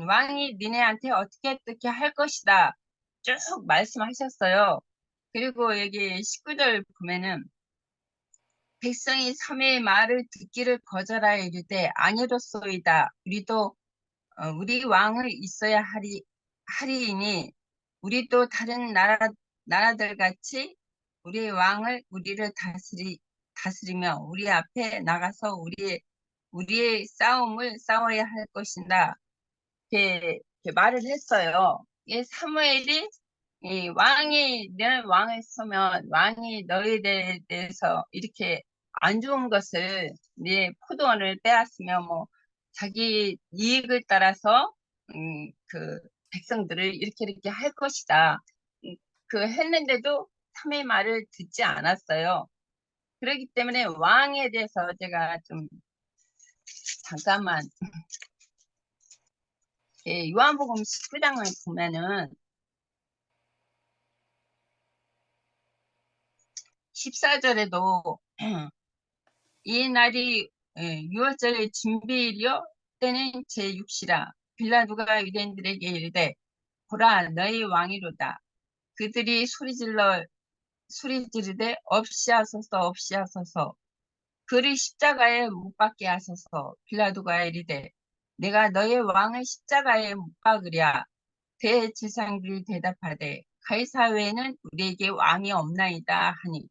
왕이 니네한테 어떻게 할 것이다 쭉 말씀하셨어요. 그리고 여기 19절 보면은 백성이 사매의 말을 듣기를 거절하여 이르되 아니로소이다. 우리도 우리 왕을 있어야 하리이니 우리도 다른 나라들 같이 우리의 왕을 우리를 다스리며 우리 앞에 나가서 우리의 싸움을 싸워야 할 것이다. 이렇게 말을 했어요. 이 사무엘이 이 왕이 너는 왕을 서면 왕이 너희에 대해서 이렇게 안 좋은 것을 네 포도원을 빼앗으며 뭐 자기 이익을 따라서 그 백성들을 이렇게 할 것이다. 그 했는데도 삼의 말을 듣지 않았어요. 그렇기 때문에 왕에 대해서 제가 좀 잠깐만 요한복음 19장을 보면은 14절에도 이 날이 유월절의 준비일이요 때는 제6시라 빌라도가 유대인들에게 이르되 보라 너희 왕이로다. 그들이 소리 지르되 없이 하소서 없이 하소서. 그를 십자가에 못 박게 하소서. 빌라도가 이르되 내가 너의 왕을 십자가에 못 박으랴. 대제사장들이 대답하되 가이사 외에는 우리에게 왕이 없나이다 하니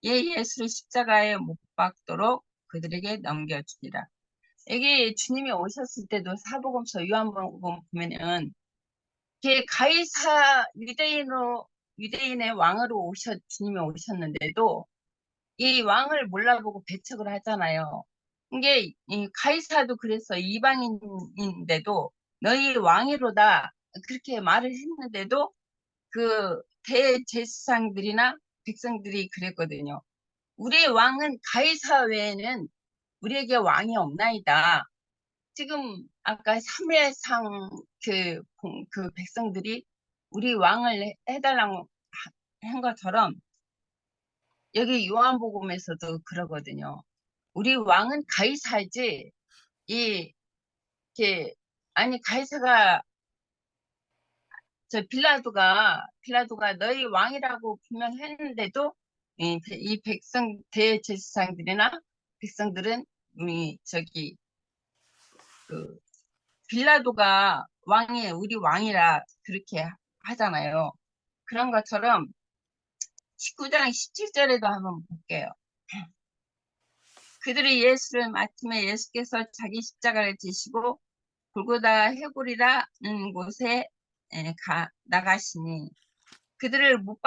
예수를 십자가에 못 박도록 그들에게 넘겨주니라. 여기 주님이 오셨을 때도 사복음서 요한복음 보면은 가이사 유대인의 왕으로 주님이 오셨는데도 이 왕을 몰라보고 배척을 하잖아요. 이게 이 가이사도 그래서 이방인인데도 너희 왕이로다 그렇게 말을 했는데도 그 대제사장들이나 백성들이 그랬거든요. 우리의 왕은 가이사 외에는 우리에게 왕이 없나이다. 지금 아까 사무엘상 그 백성들이 우리 왕을 해달라고 한 것처럼 여기 요한복음에서도 그러거든요. 우리 왕은 가이사지 이게 아니 가이사가 저 빌라도가 너희 왕이라고 분명했는데도 이 백성 대제사장들이나 백성들은 저기 그 빌라도가 우리 왕이라 그렇게 하잖아요. 그런 것처럼 19장 17절에도 한번 볼게요. 그들이 예수를 맡으며 예수께서 자기 십자가를 지시고 골고다 해골이라는 곳에 나가시니 그들을 못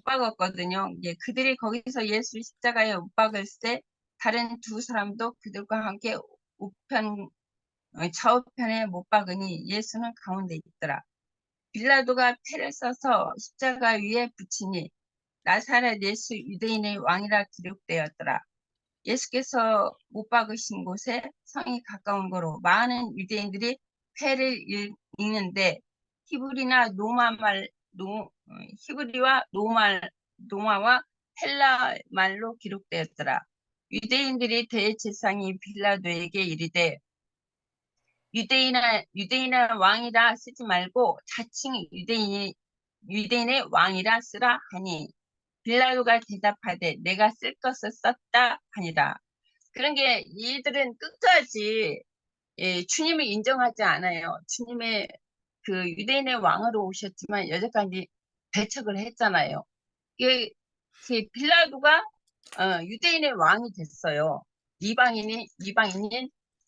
박았거든요. 그들이 거기서 예수를 십자가에 못 박을 때 다른 두 사람도 그들과 함께 좌우편에 못 박으니 예수는 가운데 있더라. 빌라도가 패를 써서 십자가 위에 붙이니 나사렛 예수 유대인의 왕이라 기록되었더라. 예수께서 못 박으신 곳에 성이 가까운 거로 많은 유대인들이 패를 읽는데 히브리와 로마와 헬라 말로 기록되었더라. 유대인들이 대제사장이 빌라도에게 이르되 유대인의 왕이라 쓰지 말고 자칭 유대인의 왕이라 쓰라 하니 빌라도가 대답하되 내가 쓸 것을 썼다 하니라. 그런 게 이들은 끝까지 주님을 인정하지 않아요. 주님의 그 유대인의 왕으로 오셨지만 여태까지 배척을 했잖아요. 빌라도가 유대인의 왕이 됐어요. 이방인인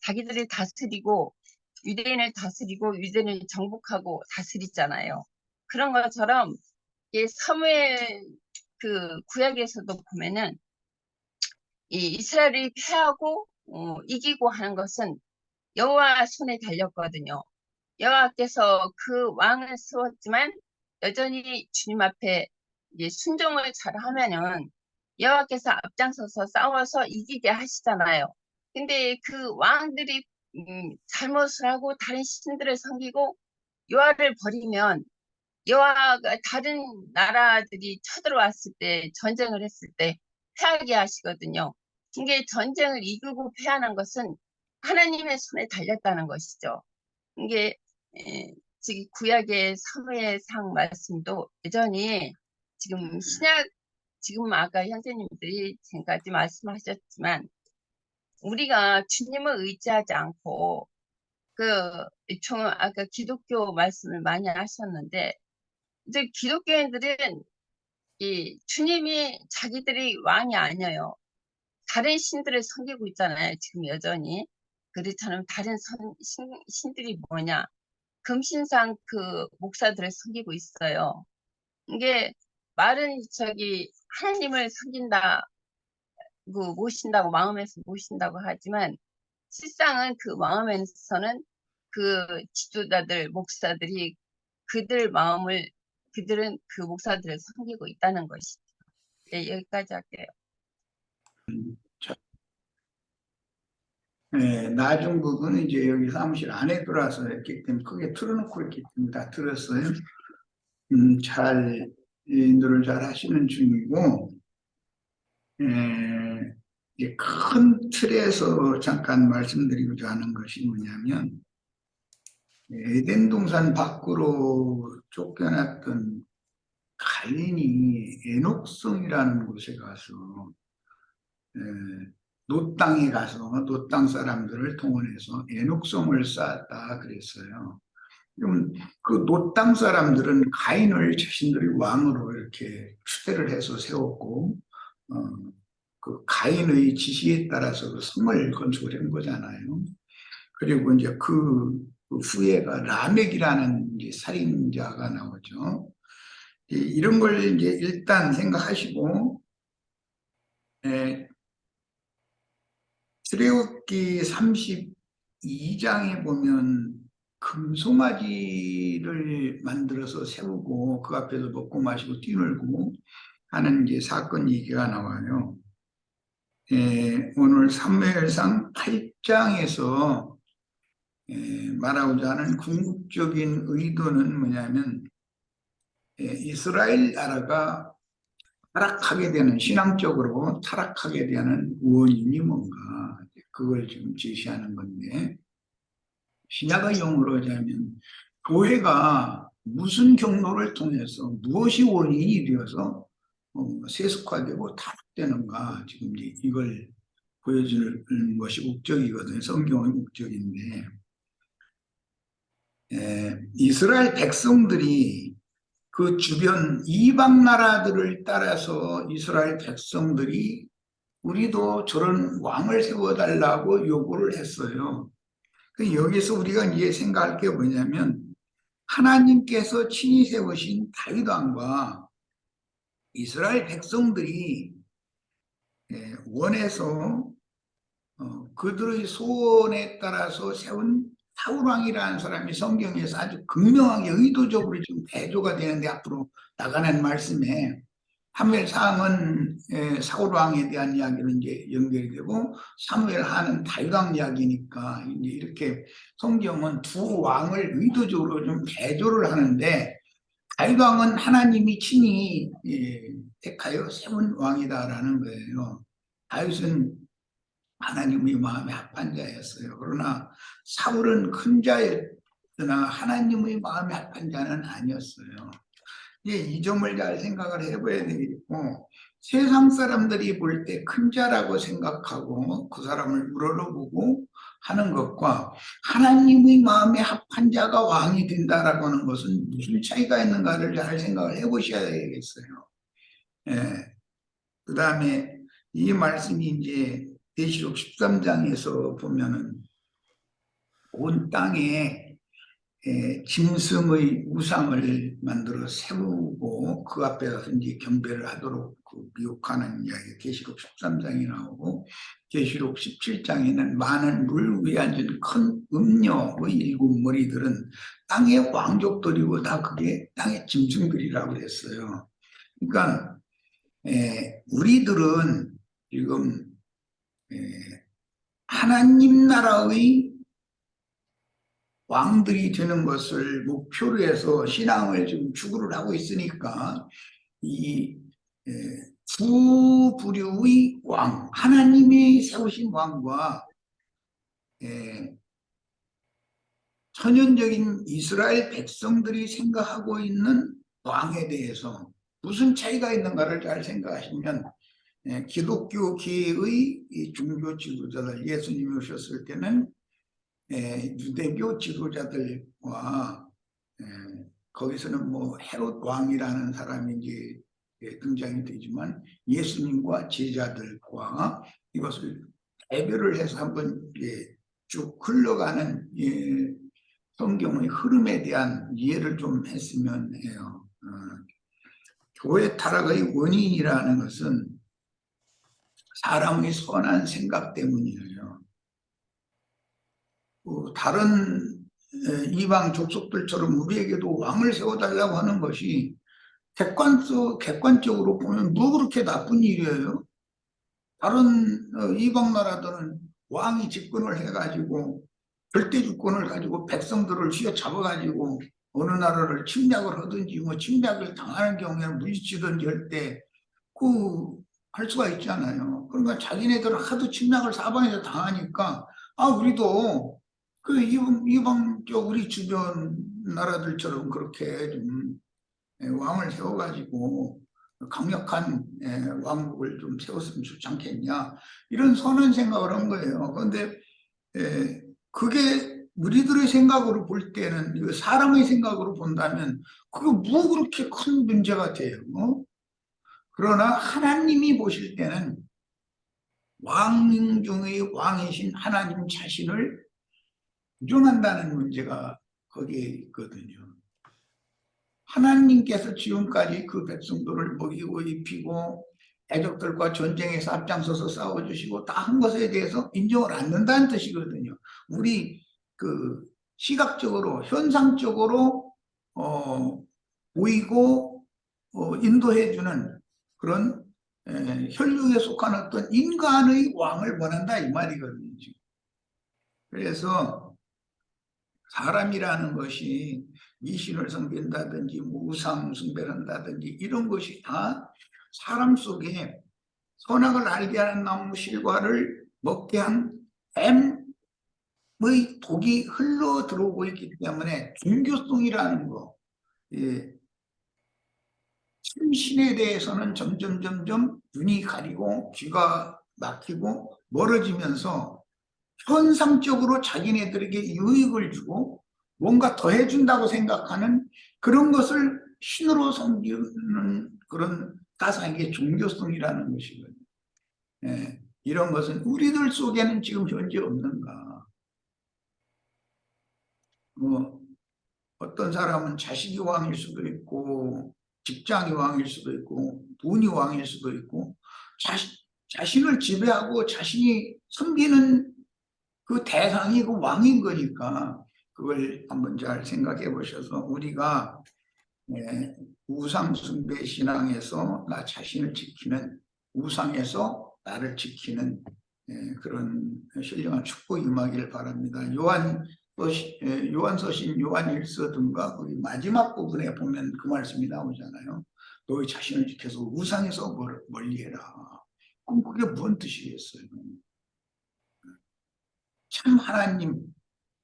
자기들을 다스리고 유대인을 정복하고 다스리잖아요. 그런 것처럼 사무엘 그 구약에서도 보면은 이 이스라엘이 패하고 이기고 하는 것은 여호와 손에 달렸거든요. 여호와께서 그 왕을 세웠지만 여전히 주님 앞에 순종을 잘 하면은 여호와께서 앞장서서 싸워서 이기게 하시잖아요. 근데 그 왕들이 잘못을 하고 다른 신들을 섬기고 여호와를 버리면 여호와가 다른 나라들이 쳐들어왔을 때 전쟁을 했을 때 패하게 하시거든요. 이게 전쟁을 이기고 패하는 것은 하나님의 손에 달렸다는 것이죠. 이게 지금 구약의 사무엘상 말씀도 여전히 지금 아까 형제님들이 지금까지 말씀하셨지만 우리가 주님을 의지하지 않고 아까 기독교 말씀을 많이 하셨는데 이제 기독교인들은 이 주님이 자기들이 왕이 아니에요. 다른 신들을 섬기고 있잖아요. 지금 여전히. 그렇잖아요. 다른 신들이 뭐냐? 금신상 그 목사들을 섬기고 있어요. 이게 말은 하나님을 섬긴다, 모신다고, 마음에서 모신다고 하지만 실상은 그 마음에서는 그 지도자들, 목사들이 그들은 그 목사들을 섬기고 있다는 것이죠. 네, 여기까지 할게요. 네, 나중 부분은 이제 여기 사무실 안에 들어와서 했기 때문에 크게 틀어놓고 있기 때문에 다 들었어요. 잘 인도를 잘 하시는 중이고, 이제 큰 틀에서 잠깐 말씀드리고자 하는 것이 뭐냐면, 에덴 동산 밖으로 쫓겨났던 가인이 에녹성이라는 곳에 가서 놋 땅에 가서 놋 땅 사람들을 동원해서 에녹성을 쌓았다 그랬어요. 그럼 그 놋 땅 사람들은 가인을 자신들이 왕으로 이렇게 추대를 해서 세웠고, 그 가인의 지시에 따라서 그 성을 건축을 한 거잖아요. 그리고 이제 그 후예가 라멕이라는 이제 살인자가 나오죠. 이런 걸 이제 일단 생각하시고, 출애굽기 32장에 보면 금송아지를 만들어서 세우고 그 앞에서 먹고 마시고 뛰놀고 하는 이제 사건 얘기가 나와요. 오늘 사무엘상 8장에서 말하고자 하는 궁극적인 의도는 뭐냐면 이스라엘 나라가 타락하게 되는, 신앙적으로 타락하게 되는 원인이 뭔가, 그걸 지금 제시하는 건데, 신약의 용어로 하자면 교회가 무슨 경로를 통해서 무엇이 원인이 되어서 세속화되고 타락되는가, 지금 이제 이걸 보여주는 것이 목적이거든요. 성경의 목적인데, 이스라엘 백성들이 그 주변 이방 나라들을 따라서 이스라엘 백성들이 우리도 저런 왕을 세워달라고 요구를 했어요. 여기서 우리가 이제 생각할 게 뭐냐면, 하나님께서 친히 세우신 다윗 왕과 이스라엘 백성들이 원해서 그들의 소원에 따라서 세운 사울 왕이라는 사람이 성경에서 아주 극명하게 의도적으로 지금 대조가 되는데, 앞으로 나가는 말씀에 사무엘상은 사울 왕에 대한 이야기는 이제 연결이 되고, 사무엘하는 다윗 왕 이야기니까 이제 이렇게 성경은 두 왕을 의도적으로 좀 대조를 하는데, 다윗 왕은 하나님이 친히 택하여 세운 왕이다라는 거예요. 다윗은 하나님의 마음에 합한 자였어요. 그러나 사울은 큰 자였으나 하나님의 마음에 합한 자는 아니었어요. 이 점을 잘 생각을 해봐야 되겠고, 세상 사람들이 볼 때 큰 자라고 생각하고 그 사람을 우러러보고 하는 것과 하나님의 마음에 합한 자가 왕이 된다라고 하는 것은 무슨 차이가 있는가를 잘 생각을 해보셔야 되겠어요. 그 다음에 이 말씀이 이제 계시록 13장에서 보면은 온 땅에 짐승의 우상을 만들어 세우고 그 앞에 가서 이제 경배를 하도록 미혹하는 이야기, 계시록 13장이 나오고, 계시록 17장에는 많은 물 위에 앉은 큰 음녀의 일곱 머리들은 땅의 왕족들이고 다 그게 땅의 짐승들이라고 했어요. 그러니까 우리들은 지금 하나님 나라의 왕들이 되는 것을 목표로 해서 신앙을 지금 추구를 하고 있으니까, 이 두 부류의 왕, 하나님이 세우신 왕과 천연적인 이스라엘 백성들이 생각하고 있는 왕에 대해서 무슨 차이가 있는가를 잘 생각하시면, 기독교계의 종교 지도자들, 예수님이 오셨을 때는 유대교 지도자들과 거기서는 뭐 헤롯 왕이라는 사람이 이제 등장이 되지만 예수님과 제자들과 이것을 대별을 해서 한번 쭉 흘러가는 성경의 흐름에 대한 이해를 좀 했으면 해요. 교회 타락의 원인이라는 것은 사람의 선한 생각 때문이에요. 다른 이방 족속들처럼 우리에게도 왕을 세워달라고 하는 것이 객관적으로 보면 뭐 그렇게 나쁜 일이에요? 다른 이방 나라들은 왕이 집권을 해가지고 절대 주권을 가지고 백성들을 휘어잡아가지고 어느 나라를 침략을 하든지 뭐 침략을 당하는 경우에 물리치든지 할 때 할 수가 있잖아요. 그러니까 자기네들은 하도 침략을 사방에서 당하니까 우리도 그 이방 쪽 우리 주변 나라들처럼 그렇게 좀 왕을 세워가지고 강력한 왕국을 좀 세웠으면 좋지 않겠냐 이런 선한 생각을 한 거예요. 그런데 그게 우리들의 생각으로 볼 때는 사람의 생각으로 본다면 그게 뭐 그렇게 큰 문제가 돼요. 그러나 하나님이 보실 때는 왕 중의 왕이신 하나님 자신을 부정한다는 문제가 거기에 있거든요. 하나님께서 지금까지 그 백성들을 먹이고 입히고 애족들과 전쟁에서 앞장서서 싸워주시고 다 한 것에 대해서 인정을 않는다는 뜻이거든요. 우리 시각적으로 현상적으로 보이고 인도해주는 그런 혈육에 속한 어떤 인간의 왕을 원한다 이 말이거든요. 그래서 사람이라는 것이 미신을 섬긴다든지 우상 숭배를 한다든지 이런 것이 다 사람 속에 선악을 알게 하는 나무 실과를 먹게 한 뱀의 독이 흘러 들어오고 있기 때문에 종교성이라는 거, 참신에 대해서는 점점 눈이 가리고 귀가 막히고 멀어지면서 현상적으로 자기네들에게 유익을 주고 뭔가 더해준다고 생각하는 그런 것을 신으로 섬기는 그런 가상의 종교성이라는 것이거든요. 이런 것은 우리들 속에는 지금 현재 없는가? 어떤 사람은 자식이 왕일 수도 있고 직장이 왕일 수도 있고 돈이 왕일 수도 있고 자신을 지배하고 자신이 섬기는 그 대상이 그 왕인 거니까 그걸 한번 잘 생각해 보셔서 우리가 우상 숭배 신앙에서 나 자신을 지키는 우상에서 나를 지키는 그런 신령한 축복 임하기를 바랍니다. 요한서신 요한일서 등과 거기 마지막 부분에 보면 그 말씀이 나오잖아요. 너희 자신을 지켜서 우상에서 멀리해라. 그럼 그게 무슨 뜻이겠어요? 참 하나님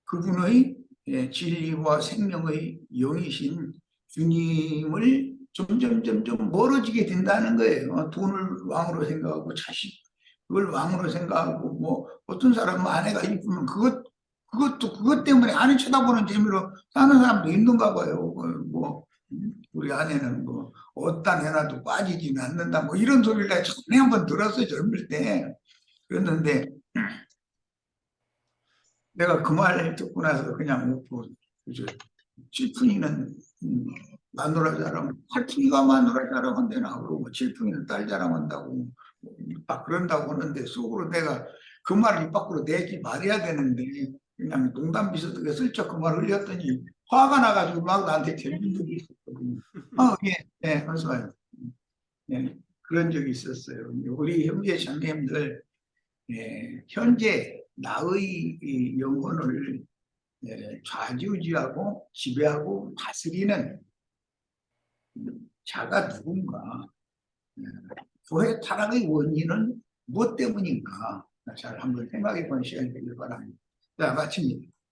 그분의 진리와 생명의 영이신 주님을 점점 멀어지게 된다는 거예요. 돈을 왕으로 생각하고 자식을 왕으로 생각하고 뭐 어떤 사람은 아내가 이쁘면 그것 때문에 아내 쳐다보는 재미로 사는 사람도 있는가 봐요. 뭐 우리 아내는 뭐 어디다 내놔도 빠지지는 않는다 뭐 이런 소리를 내가 전에 한번 들었어요. 젊을 때. 그랬는데 내가 그 말 듣고 나서 그냥 웃고 칠푼이는 마누라 자랑, 팔푼이가 마누라 자랑한대나 그러고 칠푼이는 딸 자랑한다고 막 그런다고 하는데 속으로 내가 그 말을 입 밖으로 내지 말아야 되는데 그냥 농담 비슷하게 슬쩍 그 말을 흘렸더니 화가 나가지고 막 나한테 들린 적이 있었거든요. 예, 그래서 그런 적이 있었어요. 우리 형제 자매님들 현재 나의 이 영혼을 좌지우지하고 지배하고 다스리는 자가 누군가? 교회 타락의 원인은 무엇 때문인가? 잘 한번 생각해 보는 시간이 되길 바랍니다. 자, 마칩니다.